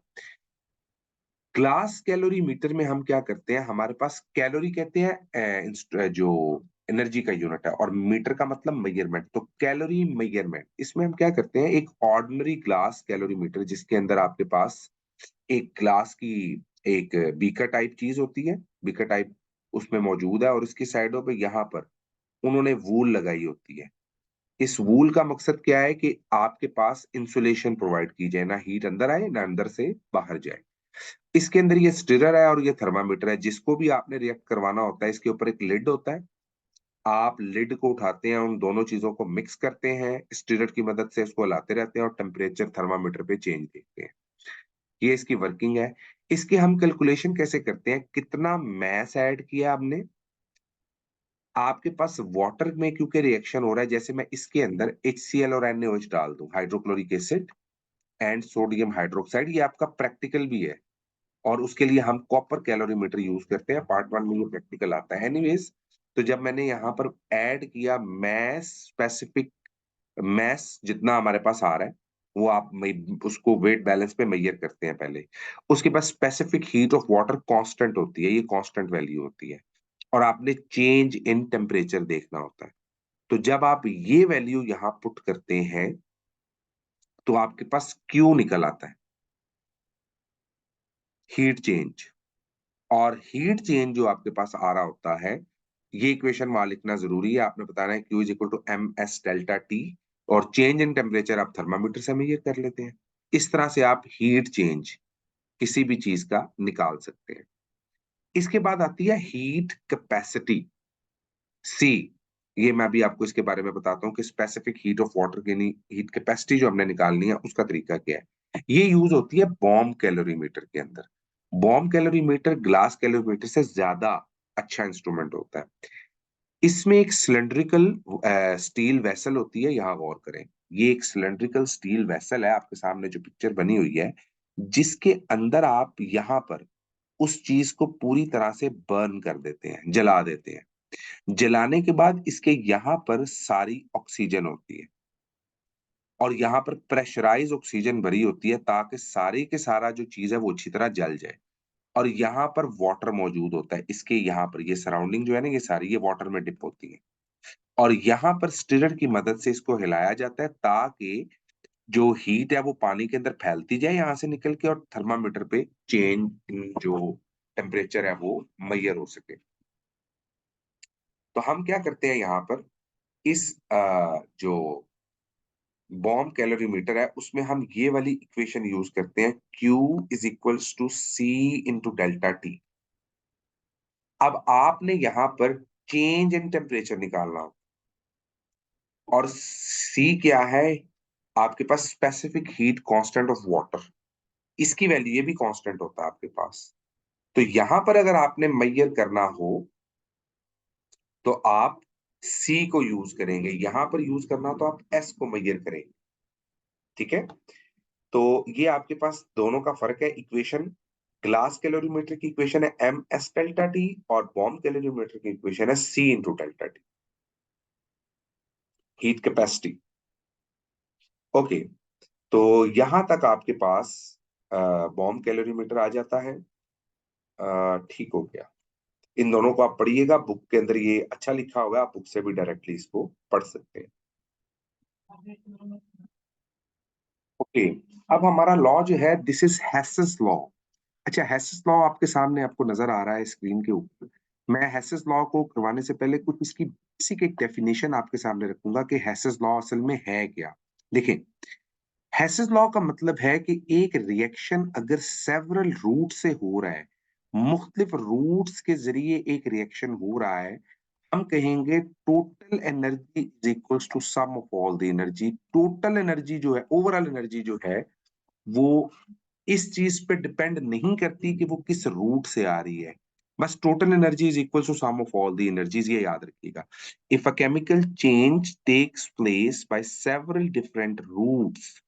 ग्लास कैलोरीमीटर में हम क्या करते हैं, हमारे पास कैलोरी कहते हैं जो एनर्जी का यूनिट है, और मीटर का मतलब मेजरमेंट। तो कैलोरी मेजरमेंट, इसमें हम क्या करते हैं, एक ऑर्डिनरी ग्लास कैलोरीमीटर जिसके अंदर आपके पास एक ग्लास की एक बीकर टाइप चीज होती है, बीकर टाइप उसमें मौजूद है, और उसकी साइडों पे यहाँ पर उन्होंने वूल लगाई होती है। इस वूल का मकसद क्या है कि आपके पास इंसुलेशन प्रोवाइड की जाए, ना हीट अंदर आए ना अंदर से बाहर जाए। इसके अंदर ये स्टिरर है और ये थर्मामीटर है। जिसको भी आपने रिएक्ट करवाना होता है, इसके ऊपर एक लिड होता है। आप लिड को उठाते हैं, उन दोनों चीजों को मिक्स करते हैं, स्टिरर की मदद से इसको हिलाते रहते हैं और टेम्परेचर थर्मामीटर पे चेंज देखते हैं। ये इसकी वर्किंग है। इसके हम कैलकुलेशन कैसे करते हैं, कितना मैस ऐड किया आपने, आपके पास वाटर में क्योंकि रिएक्शन हो रहा है, जैसे मैं इसके अंदर HCl और NaOH डाल दूं, hydrochloric acid and sodium hydroxide, ये आपका प्रैक्टिकल भी है, और उसके लिए हम कॉपर कैलोरीमीटर यूज करते हैं। पार्ट 1 में ये प्रैक्टिकल आता है। एनीवेज, तो जब मैंने यहाँ पर ऐड किया मैस, स्पेसिफिक मैस जितना हमारे पास आ रहा है वो आप उसको वेट बैलेंस पे मेजर करते हैं पहले। उसके बाद specific heat of water constant होती है, ये कांस्टेंट वैल्यू होती है, और आपने चेंज इन टेम्परेचर देखना होता है। तो जब आप ये वैल्यू यहाँ पुट करते हैं तो आपके पास क्यू निकल आता है, हीट चेंज। और हीट चेंज जो आपके पास आ रहा होता है, ये इक्वेशन वहां लिखना जरूरी है। आपने बताना है Q is equal to MS delta T, और चेंज इन टेम्परेचर आप थर्मामीटर से मेजर कर लेते हैं। इस तरह से आप हीट चेंज किसी भी चीज का निकाल सकते हैं। इसके बाद आती है हीट कैपेसिटी, C। ये मैं भी आपको इसके बारे में बताता हूँ कि स्पेसिफिक हीट ऑफ वाटर की हीट कैपेसिटी जो हमने निकालनी है उसका तरीका क्या है। ये यूज होती है बॉम्ब कैलोरीमीटर के अंदर। बॉम्ब कैलोरीमीटर ग्लास कैलोरीमीटर से ज्यादा अच्छा इंस्ट्रूमेंट होता है। इसमें एक सिलेंड्रिकल स्टील वेसल होती है, यहाँ गौर करें। ये एक सिलेंड्रिकल स्टील वेसल है, आपके सामने जो पिक्चर बनी हुई है, जिसके अंदर आप यहाँ पर उस चीज को पूरी तरह से बर्न कर देते हैं, जला देते हैं। जलाने के बाद इसके यहाँ पर सारी ऑक्सीजन होती है, और यहाँ पर प्रेशराइज ऑक्सीजन भरी होती है ताकि सारी के सारा जो चीज है वो अच्छी तरह जल जाए। और यहाँ पर वाटर मौजूद होता है, इसके यहाँ पर ये सराउंडिंग जो है ना, ये सारी ये वाटर में डिप होती है, और यहाँ पर स्टिरर की मदद से इसको हिलाया जाता है ताकि जो हीट है वो पानी के अंदर फैलती जाए यहाँ से निकल के, और थर्मामीटर पे चेंज इन जो टेम्परेचर है वो मेजर हो सके। तो हम क्या करते हैं यहाँ पर, इस जो बॉम्ब कैलोरीमीटर है उसमें हम ये वाली इक्वेशन यूज करते हैं, Q is equals to C into delta T। अब आपने यहाँ पर चेंज इन टेम्परेचर निकालना हो, और C क्या है, आपके पास specific heat constant of water, इसकी वैल्यू ये भी कांस्टेंट होता है आपके पास। तो यहां पर अगर आपने मेजर करना हो तो आप सी को यूज करेंगे। यहां पर यूज करना तो आप एस को मेजर करेंगे। ठीक है, तो ये आपके पास दोनों का फर्क है। इक्वेशन ग्लास कैलोरीमीटर की इक्वेशन है एम एस डेल्टा टी, और बॉम्ब कैलोरीमीटर की इक्वेशन है C into delta T, heat capacity. Okay, तो यहां तक आपके पास बॉम्ब कैलोरीमीटर आ जाता है। ठीक हो गया। इन दोनों को आप पढ़िएगा, बुक के अंदर ये अच्छा लिखा हुआ है, आप बुक से भी डायरेक्टली इसको पढ़ सकते हैं। ओके, अब हमारा लॉ जो है, दिस इज हेसेस लॉ। अच्छा, हेसेस लॉ आपके सामने आपको नजर आ रहा है स्क्रीन के ऊपर। मैं हेसेस लॉ को करवाने से पहले कुछ इसकी बेसिक एक डेफिनेशन आपके सामने रखूंगा कि हेसेस लॉ असल में है क्या। देखिए, हेसेस लॉ का मतलब है कि एक रिएक्शन अगर सेवरल रूट से हो रहा है, मुख्तलिफ रूट्स के जरिए एक रिएक्शन हो रहा है, हम कहेंगे total energy is equals to sum of all the energy. Total energy जो है, ओवरऑल एनर्जी जो है, वो इस चीज पे डिपेंड नहीं करती कि वो किस रूट से आ रही है। बस total energy is equal to sum of all the energies, ये याद रखिएगा। If a chemical change takes place by several different routes,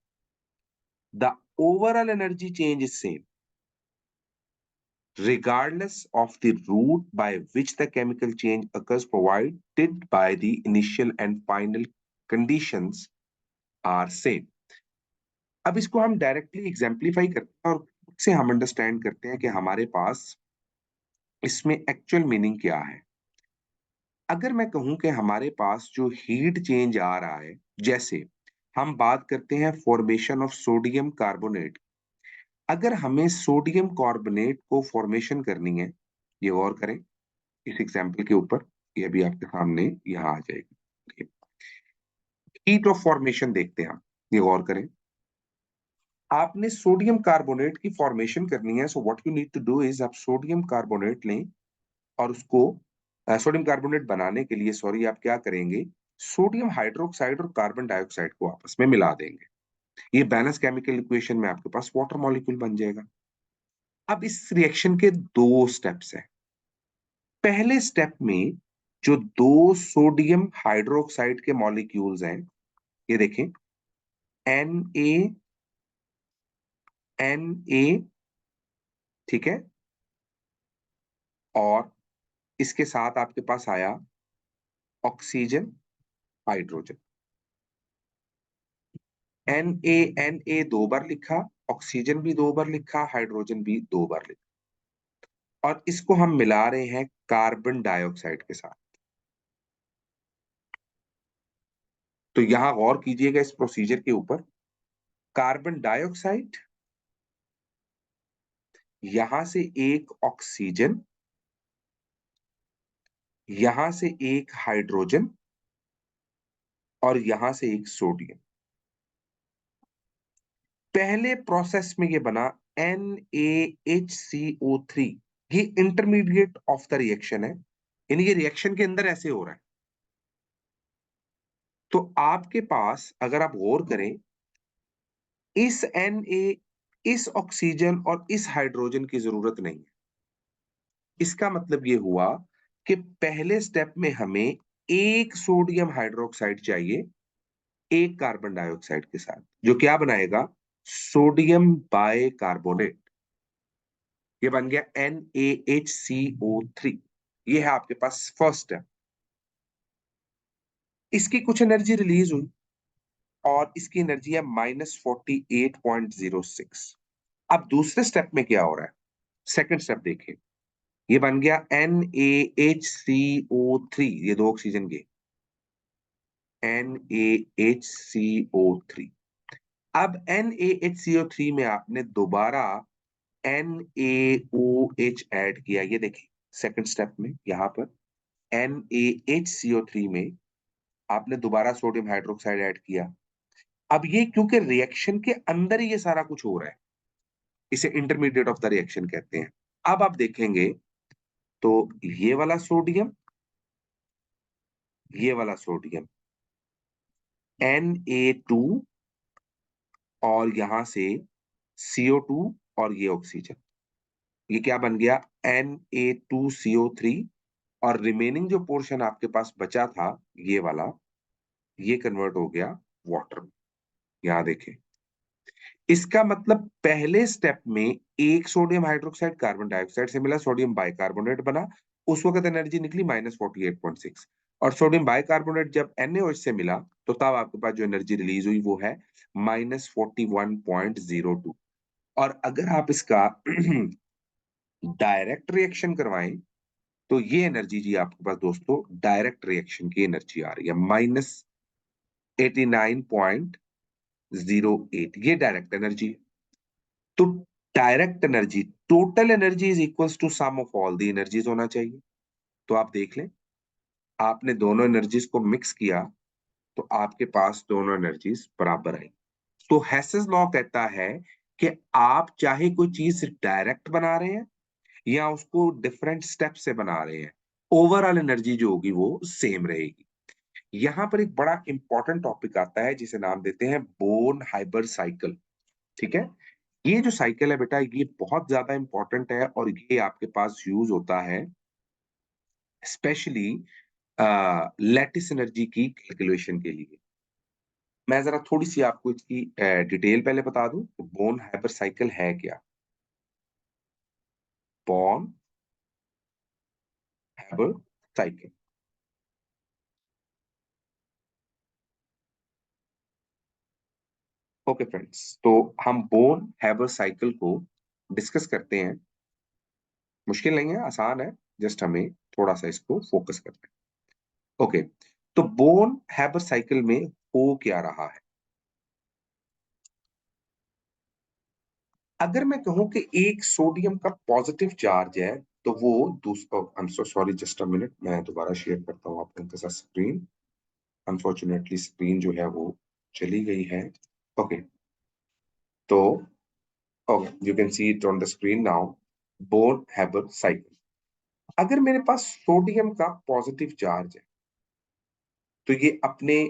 the overall energy change is same regardless of the route by which the chemical change occurs, provided by the initial and final conditions are same। अब इसको हम directly exemplify करते हैं और से हम understand करते हैं कि हमारे पास इसमें एक्चुअल मीनिंग क्या है। अगर मैं कहूं कि हमारे पास जो हीट चेंज आ रहा है, जैसे हम बात करते हैं फॉर्मेशन ऑफ सोडियम कार्बोनेट। अगर हमें सोडियम कार्बोनेट को फॉर्मेशन करनी है, ये गौर करें इस एग्जाम्पल के ऊपर, ये भी आपके सामने यहाँ आ जाएगी। हीट ऑफ फॉर्मेशन देखते हैं हम, ये गौर करें। आपने सोडियम कार्बोनेट की फॉर्मेशन करनी है, so what you need to do is आप सोडियम कार्बोनेट लें और उसको सोडियम कार्बोनेट बनाने के लिए, सॉरी, आप क्या करेंगे, सोडियम हाइड्रोक्साइड और कार्बन डाइऑक्साइड को आपस में मिला देंगे। ये बैलेंस केमिकल इक्वेशन में आपके पास वाटर मॉलिक्यूल बन जाएगा। अब इस रिएक्शन के दो स्टेप्स हैं। पहले स्टेप में जो दो सोडियम हाइड्रोक्साइड के मॉलिक्यूल्स हैं, ये देखें, Na Na, ठीक है, और इसके साथ आपके पास आया ऑक्सीजन, हाइड्रोजन। Na दो बार लिखा, ऑक्सीजन भी दो बार लिखा, हाइड्रोजन भी दो बार लिखा, और इसको हम मिला रहे हैं कार्बन डाइऑक्साइड के साथ। तो यहां गौर कीजिएगा इस प्रोसीजर के ऊपर। कार्बन डाइऑक्साइड, यहां से एक ऑक्सीजन, यहां से एक हाइड्रोजन, और यहां से एक सोडियम। पहले प्रोसेस में ये बना NaHCO3। ये इंटरमीडिएट ऑफ द रिएक्शन है, यानी ये रिएक्शन के अंदर ऐसे हो रहा है। तो आपके पास अगर आप गौर करें, इस Na, इस ऑक्सीजन और इस हाइड्रोजन की जरूरत नहीं है। इसका मतलब ये हुआ कि पहले स्टेप में हमें एक सोडियम हाइड्रोक्साइड चाहिए एक कार्बन डाइऑक्साइड के साथ, जो क्या बनाएगा, सोडियम बाय कार्बोनेट। ये बन गया NaHCO3। ये है आपके पास फर्स्ट स्टेप। इसकी कुछ एनर्जी रिलीज हुई और इसकी एनर्जी है -48.06। अब दूसरे स्टेप में क्या हो रहा है, सेकंड स्टेप देखिए, ये बन गया NaHCO3, ये दो ऑक्सीजन के, NaHCO3। अब NaHCO3 में आपने दोबारा NaOH ऐड किया, ये देखिए सेकंड स्टेप में यहां पर NaHCO3 में आपने दोबारा सोडियम हाइड्रोक्साइड ऐड किया। अब ये क्योंकि रिएक्शन के अंदर ही ये सारा कुछ हो रहा है, इसे इंटरमीडिएट ऑफ द रिएक्शन कहते हैं। अब आप देखेंगे तो ये वाला सोडियम, ये वाला सोडियम, Na2, और यहां से CO2, और ये ऑक्सीजन, ये क्या बन गया, Na2CO3 और रिमेनिंग जो पोर्शन आपके पास बचा था ये वाला, ये कन्वर्ट हो गया वाटर में। यहां देखें, इसका मतलब पहले स्टेप में एक सोडियम हाइड्रोक्साइड कार्बन डाइऑक्साइड से मिला, सोडियम बाइकार्बोनेट बना, उस वक्त एनर्जी निकली -48.6। और सोडियम बाइकार्बोनेट जब NaOH से मिला तो तब आपके पास जो एनर्जी रिलीज हुई वो है -41.02। और अगर आप इसका डायरेक्ट रिएक्शन करवाएं तो ये एनर्जी जी आपके पास दोस्तों डायरेक्ट रिएक्शन की एनर्जी आ रही है -89.08। ये डायरेक्ट एनर्जी है। तो direct energy, total energy is equals to sum of all the energies होना चाहिए। तो आप देख लें, आपने दोनों एनर्जीज को मिक्स किया तो आपके पास दोनों एनर्जीज बराबर आई। तो हेसेस लॉ कहता है कि आप चाहे कोई चीज डायरेक्ट बना रहे हैं या उसको डिफरेंट स्टेप से बना रहे हैं, ओवरऑल एनर्जी जो होगी वो सेम रहेगी। यहां पर एक बड़ा इंपॉर्टेंट टॉपिक आता है जिसे नाम देते हैं बोर्न हाइबर साइकिल। ठीक है, ये जो साइकिल है बेटा ये बहुत ज्यादा इंपॉर्टेंट है और ये आपके पास यूज होता है स्पेशली लैटिस एनर्जी की कैलकुलेशन के लिए। मैं जरा थोड़ी सी आपको इसकी डिटेल पहले बता दूं, बोर्न हाइपर साइकिल है क्या। Born Haber cycle, okay friends, तो हम बोर्न हाइपर साइकिल को डिस्कस करते हैं। मुश्किल नहीं है, आसान है, जस्ट हमें थोड़ा सा इसको फोकस करते हैं। ओके, तो बोर्न हाइपर साइकिल में हो क्या रहा है। अगर मैं कहूं कि एक सोडियम का पॉजिटिव चार्ज है तो वो दूसरा, I am so sorry, just a minute, मैं दोबारा शेयर करता हूं आप लोगों के साथ स्क्रीन। अनफॉर्चुनेटली स्क्रीन जो है वो चली गई है। ओके, तो okay, you can see it on the screen now. Born Haber cycle, अगर मेरे पास सोडियम का पॉजिटिव चार्ज है तो ये अपने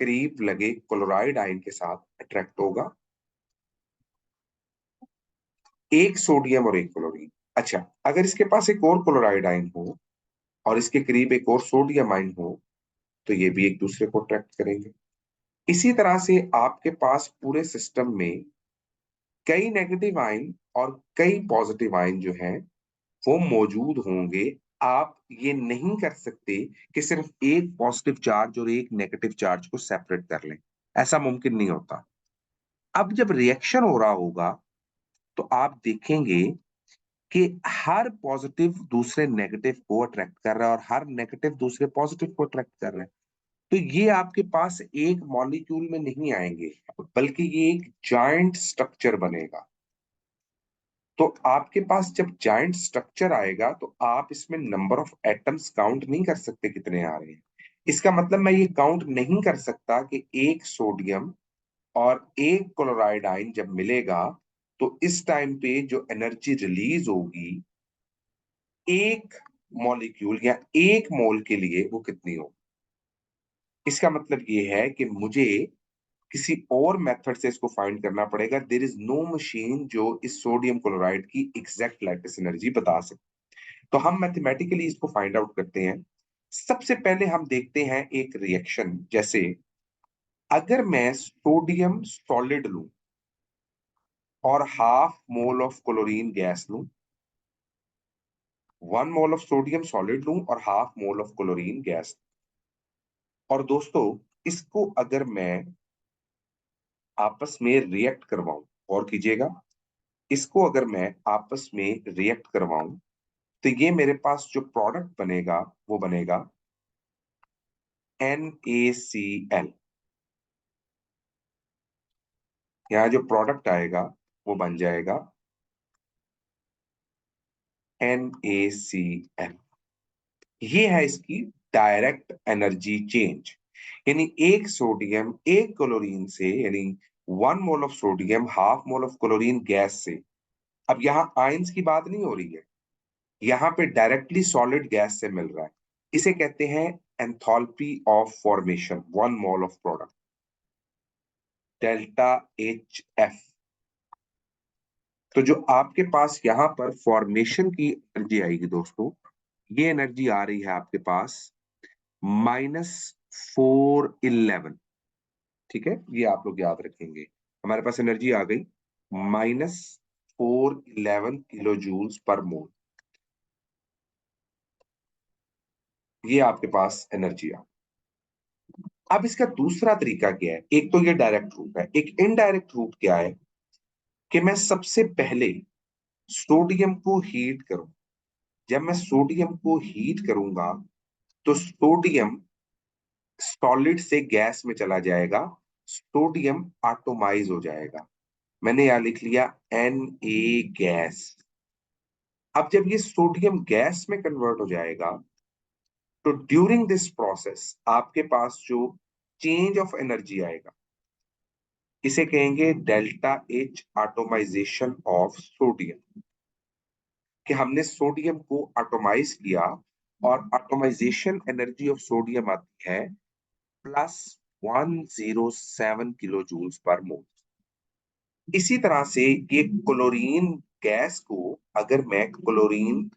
करीब लगे क्लोराइड आयन के साथ अट्रैक्ट होगा, एक सोडियम और एक क्लोरीन। अच्छा, अगर इसके पास एक और क्लोराइड आयन हो और इसके करीब एक और सोडियम आयन हो तो ये भी एक दूसरे को अट्रैक्ट करेंगे। इसी तरह से आपके पास पूरे सिस्टम में कई नेगेटिव आयन और कई पॉजिटिव आयन जो हैं वो मौजूद होंगे। आप ये नहीं कर सकते कि सिर्फ एक पॉजिटिव चार्ज और एक नेगेटिव चार्ज को सेपरेट कर लें, ऐसा मुमकिन नहीं होता। अब जब रिएक्शन हो रहा होगा तो आप देखेंगे कि हर पॉजिटिव दूसरे नेगेटिव को अट्रैक्ट कर रहा है और हर नेगेटिव दूसरे पॉजिटिव को अट्रैक्ट कर रहा है। तो ये आपके पास एक मॉलिक्यूल में नहीं आएंगे, बल्कि ये एक जायंट स्ट्रक्चर बनेगा। तो आपके पास जब जायंट स्ट्रक्चर आएगा तो आप इसमें नंबर ऑफ एटम्स काउंट नहीं कर सकते कितने आ रहे हैं। इसका मतलब मैं ये काउंट नहीं कर सकता कि एक सोडियम और एक क्लोराइड आयन जब मिलेगा तो इस टाइम पे जो एनर्जी रिलीज होगी एक मॉलिक्यूल या एक मोल के लिए वो कितनी होगी। इसका मतलब ये है कि मुझे किसी और मेथड से इसको फाइंड करना पड़ेगा। देयर इज नो मशीन जो इस सोडियम क्लोराइड की एग्जैक्ट लैटिस एनर्जी बता सके। तो हम मैथमेटिकली इसको फाइंड आउट करते हैं। सबसे पहले हम देखते हैं एक रिएक्शन, जैसे अगर मैं सोडियम सॉलिड लूं और half mole of chlorine gas लूं, 1 मोल ऑफ सोडियम सॉलिड लूं और half mole of chlorine gas, और दोस्तों इसको अगर मैं आपस में रिएक्ट करवाऊं, और कीजिएगा, इसको अगर मैं आपस में रिएक्ट करवाऊं तो ये मेरे पास जो प्रोडक्ट बनेगा वो बनेगा NaCl। यहाँ जो प्रोडक्ट आएगा वो बन जाएगा NaCl। ये है इसकी डायरेक्ट एनर्जी चेंज। यानी एक सोडियम एक क्लोरीन से, यानी 1 mole of sodium half mole of chlorine gas से। अब यहाँ आयंस की बात नहीं हो रही है, यहाँ पे डायरेक्टली सॉलिड गैस से मिल रहा है। इसे कहते हैं enthalpy of formation, 1 mole of product, delta HF। तो जो आपके पास यहाँ पर फॉर्मेशन की एनर्जी आएगी दोस्तों, ये एनर्जी आ रही है आपके पास -411। ठीक है, ये आप लोग याद रखेंगे। हमारे पास एनर्जी आ गई -411 किलो जूल्स पर मोल। ये आपके पास एनर्जी आ। अब इसका दूसरा तरीका क्या है? एक तो ये डायरेक्ट रूट है, एक इनडायरेक्ट रूट क्या है कि मैं सबसे पहले सोडियम को हीट करूं। जब मैं सोडियम को हीट करूंगा तो सोडियम सॉलिड से गैस में चला जाएगा, सोडियम एटोमाइज हो जाएगा। मैंने यहां लिख लिया Na गैस। अब जब ये सोडियम गैस में कन्वर्ट हो जाएगा तो ड्यूरिंग दिस प्रोसेस आपके पास जो चेंज ऑफ एनर्जी आएगा, इसे कहेंगे delta H atomization of sodium. कि हमने सोडियम को एटोमाइज किया और एटोमाइजेशन एनर्जी ऑफ सोडियम आती है +107 किलो जूल्स पर मोल। इसी तरह से ये क्लोरीन गैस को अगर मैं क्लोरीन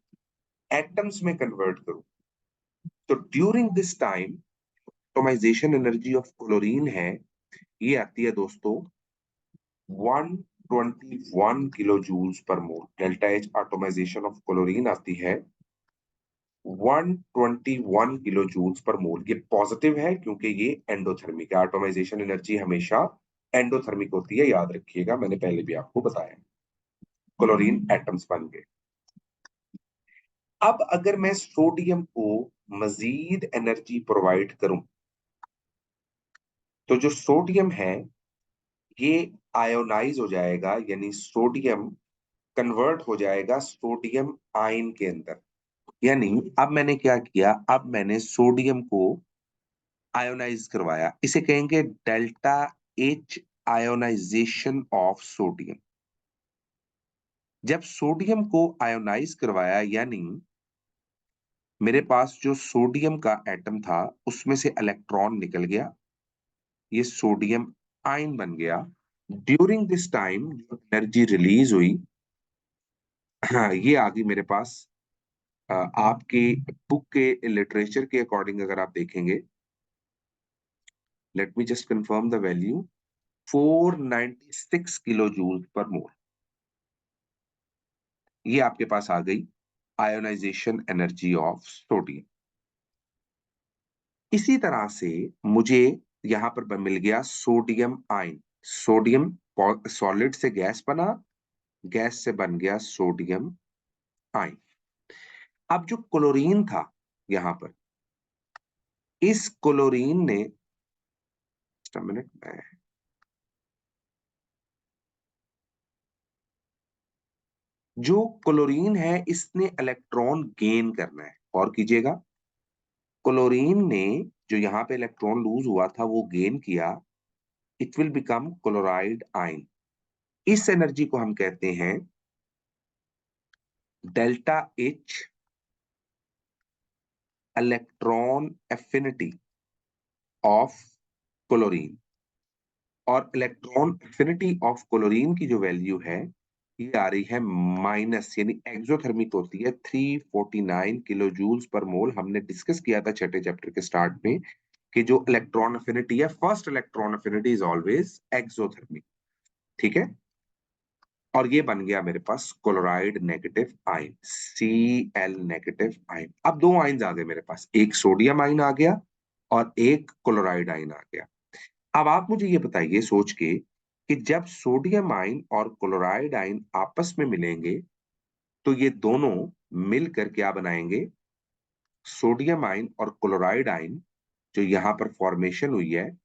एटम्स में कन्वर्ट करूं तो during this time atomization energy of chlorine है, ये आती है दोस्तों 121 kilo joules per mole. Delta H atomization of chlorine आती है 121 किलो जूल्स पर मोल। ये पॉजिटिव है क्योंकि ये एंडोथर्मिक है। एटोमाइजेशन एनर्जी हमेशा एंडोथर्मिक होती है, याद रखिएगा, मैंने पहले भी आपको बताया। क्लोरीन एटम्स बन गए। अब अगर मैं सोडियम को मजीद एनर्जी प्रोवाइड करूं तो जो सोडियम है ये आयोनाइज हो जाएगा, यानी सोडियम कन्वर्ट हो जाएगा सोडियम आयन के अंदर। यानी अब मैंने क्या किया, अब मैंने सोडियम को आयोनाइज करवाया, इसे कहेंगे delta H ionization of sodium. जब सोडियम को आयोनाइज करवाया यानी मेरे पास जो सोडियम का एटम था उसमें से इलेक्ट्रॉन निकल गया, ये सोडियम आयन बन गया। ड्यूरिंग दिस टाइम जो एनर्जी रिलीज हुई, हाँ, ये आ गई मेरे पास। आपके बुक के लिटरेचर के अकॉर्डिंग अगर आप देखेंगे, let me just confirm the value, 496 kilo joule per mole. ये आपके पास आ गई आयोनाइजेशन एनर्जी ऑफ सोडियम। इसी तरह से मुझे यहां पर मिल गया सोडियम आयन। सोडियम सॉलिड से गैस बना, गैस से बन गया सोडियम आयन। अब जो क्लोरीन था यहां पर, इस क्लोरीन ने, मिनट में, जो क्लोरीन है इसने इलेक्ट्रॉन गेन करना है। और कीजिएगा, क्लोरीन ने जो यहाँ पे इलेक्ट्रॉन लूज हुआ था वो गेन किया, it will become chloride ion. इस एनर्जी को हम कहते हैं delta H electron affinity of chlorine. और इलेक्ट्रॉन एफिनिटी ऑफ क्लोरीन की जो वैल्यू है ये आ रही है माइनस, यानी एक्सोथर्मिक होती है 349 किलो जूल्स पर मोल। हमने डिस्कस किया था छठे चैप्टर के स्टार्ट में कि जो इलेक्ट्रॉन एफिनिटी है, first electron affinity is always exothermic. ठीक है, और ये बन गया मेरे पास chloride negative ion, Cl negative ion. अब दो आयन आ गए मेरे पास, एक सोडियम आयन आ गया और एक क्लोराइड आयन आ गया। अब आप मुझे ये बताइए सोच के कि जब सोडियम आयन और क्लोराइड आयन आपस में मिलेंगे तो ये दोनों मिलकर क्या बनाएंगे? सोडियम आयन और क्लोराइड आयन जो यहां पर फॉर्मेशन हुई है,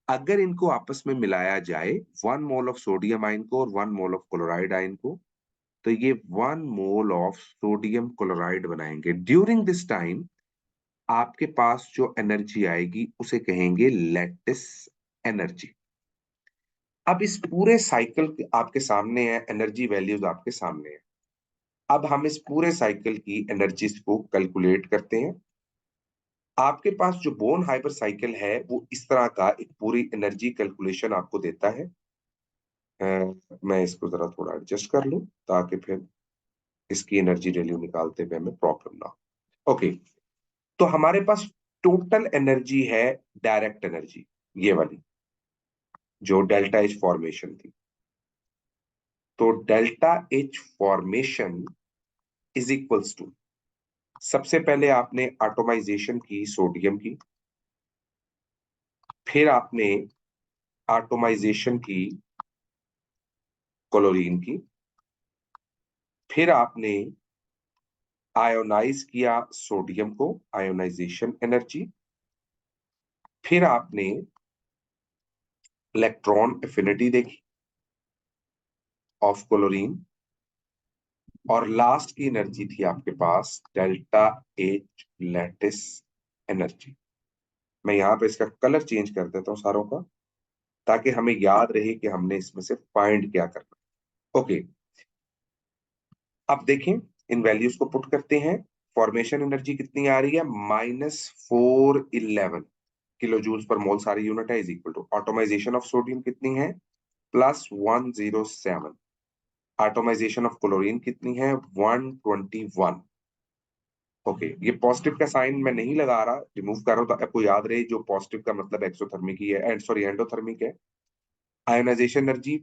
अगर इनको आपस में मिलाया जाए, 1 मोल ऑफ सोडियम आयन को और 1 मोल ऑफ क्लोराइड आयन को, तो ये 1 मोल ऑफ सोडियम क्लोराइड बनाएंगे। ड्यूरिंग दिस टाइम आपके पास जो एनर्जी आएगी उसे कहेंगे लैटिस एनर्जी। अब इस पूरे साइकिल आपके सामने है, एनर्जी वैल्यूज आपके सामने है। अब हम इस पूरे साइकिल की एनर्जीज को कैलकुलेट करते हैं। आपके पास जो बोन हाइपर साइकिल है वो इस तरह का एक पूरी एनर्जी कैलकुलेशन आपको देता है। मैं इसको जरा थोड़ा एडजस्ट कर लूं ताकि फिर इसकी एनर्जी वैल्यू निकालते हुए हमें प्रॉब्लम ना हो। ओके, तो हमारे पास टोटल एनर्जी है, डायरेक्ट एनर्जी, ये वाली जो डेल्टा एच फॉर्मेशन थी। तो delta H formation is equals to, सबसे पहले आपने एटॉमाइजेशन की सोडियम की, फिर आपने एटॉमाइजेशन की क्लोरीन की, फिर आपने आयोनाइज किया सोडियम को, आयोनाइजेशन एनर्जी, फिर आपने इलेक्ट्रॉन एफिनिटी देखी ऑफ क्लोरीन, और लास्ट की एनर्जी थी आपके पास डेल्टा एच लैटिस एनर्जी। मैं यहाँ पे इसका कलर चेंज कर देता हूँ सारों का, ताकि हमें याद रहे कि हमने इसमें से फाइंड क्या करना है। ओके, अब देखें, इन वैल्यूज को पुट करते हैं। फॉर्मेशन एनर्जी कितनी आ रही है, -411 किलो जूल्स पर मोल, सारी यूनिट है, is equal to atomization of sodium कितनी है, +107। एटॉमाइजेशन ऑफ क्लोरीन कितनी है, 121। ओके, ये पॉजिटिव का साइन मैं नहीं लगा रहा, रिमूव कर रहा हूं, तो आपको याद रहे जो पॉजिटिव का मतलब एक्सोथर्मिक ही है, सॉरी एंडोथर्मिक है। आयोनाइजेशन एनर्जी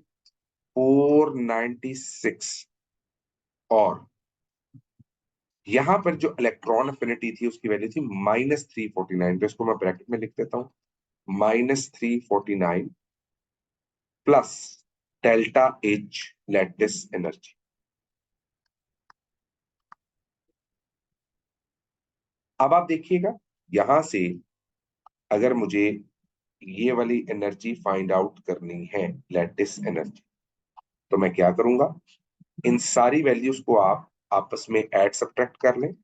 496, और यहां पर जो इलेक्ट्रॉन एफिनिटी थी उसकी वैल्यू थी -349, तो इसको मैं ब्रैकेट में लिख देता हूं, -349 plus delta H lattice energy. अब आप देखिएगा, यहां से अगर मुझे ये वाली एनर्जी फाइंड आउट करनी है, लैटिस एनर्जी, तो मैं क्या करूंगा, इन सारी वैल्यूज को आप आपस में ऐड सब्ट्रैक्ट कर लें।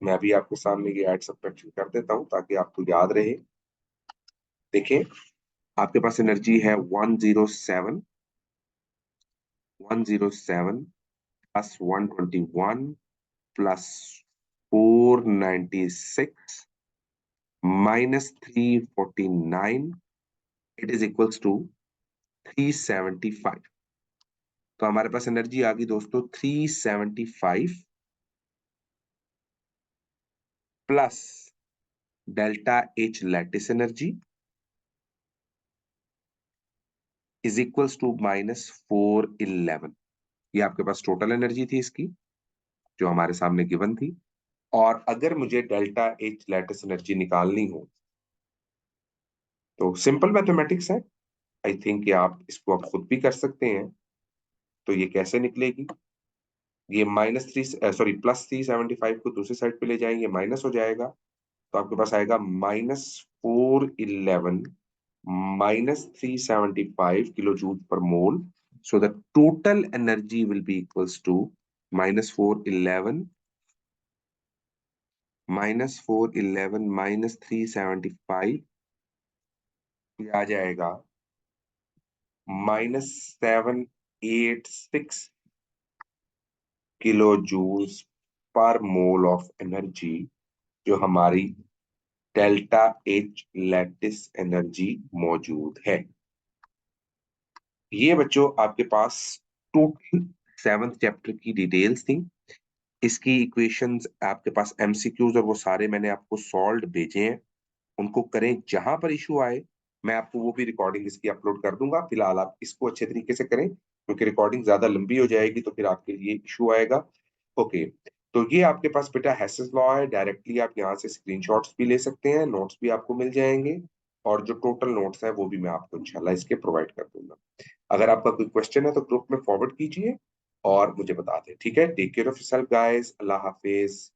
मैं अभी आपके सामने ये ऐड सब्ट्रैक्शन कर देता हूं ताकि आपको याद रहे। देखिए, आपके पास एनर्जी है 107 plus 121 plus 496 -349, it is equals to 375। तो हमारे पास एनर्जी आ गई दोस्तों 375 plus delta H lattice energy is equals to -411। ये आपके पास टोटल एनर्जी थी इसकी, जो हमारे सामने गिवन थी। और अगर मुझे डेल्टा एच लैटिस एनर्जी निकालनी हो, तो सिंपल मैथमेटिक्स है, आई थिंक कि आप इसको आप खुद भी कर सकते हैं। तो ये कैसे निकलेगी, ये +375 को दूसरी साइड पे ले जाएंगे, माइनस हो जाएगा, तो आपके पास आएगा -411 -375 kilo joule per mole. So the total energy will be equals to -411 -375, ये आ जाएगा -786 kilo joules per mole of energy, जो हमारी डेल्टा एच लैटिस एनर्जी मौजूद है। ये बच्चों आपके पास टोटल 7th चैप्टर की डिटेल्स थी। इसकी इक्वेशंस आपके पास एमसीक्यूज, और वो सारे मैंने आपको सॉल्व भेजे हैं, उनको करें। जहां पर इशू आए मैं आपको वो भी रिकॉर्डिंग इसकी अपलोड कर दूंगा। फिलहाल आप इसको अच्छे तरीके से करें, क्योंकि रिकॉर्डिंग ज्यादा लंबी हो जाएगी तो फिर आपके लिए इशू आएगा। ओके, तो ये आपके पास बेटा हेसेस लॉ है, डायरेक्टली आप यहाँ से स्क्रीनशॉट्स भी ले सकते हैं, नोट्स भी आपको मिल जाएंगे, और जो टोटल नोट्स है वो भी मैं आपको इंशाल्लाह इसके प्रोवाइड कर दूंगा। अगर आपका कोई क्वेश्चन है तो ग्रुप में फॉरवर्ड कीजिए और मुझे बता दें, ठीक है। Take care of yourself guys, अल्लाह हाफिज।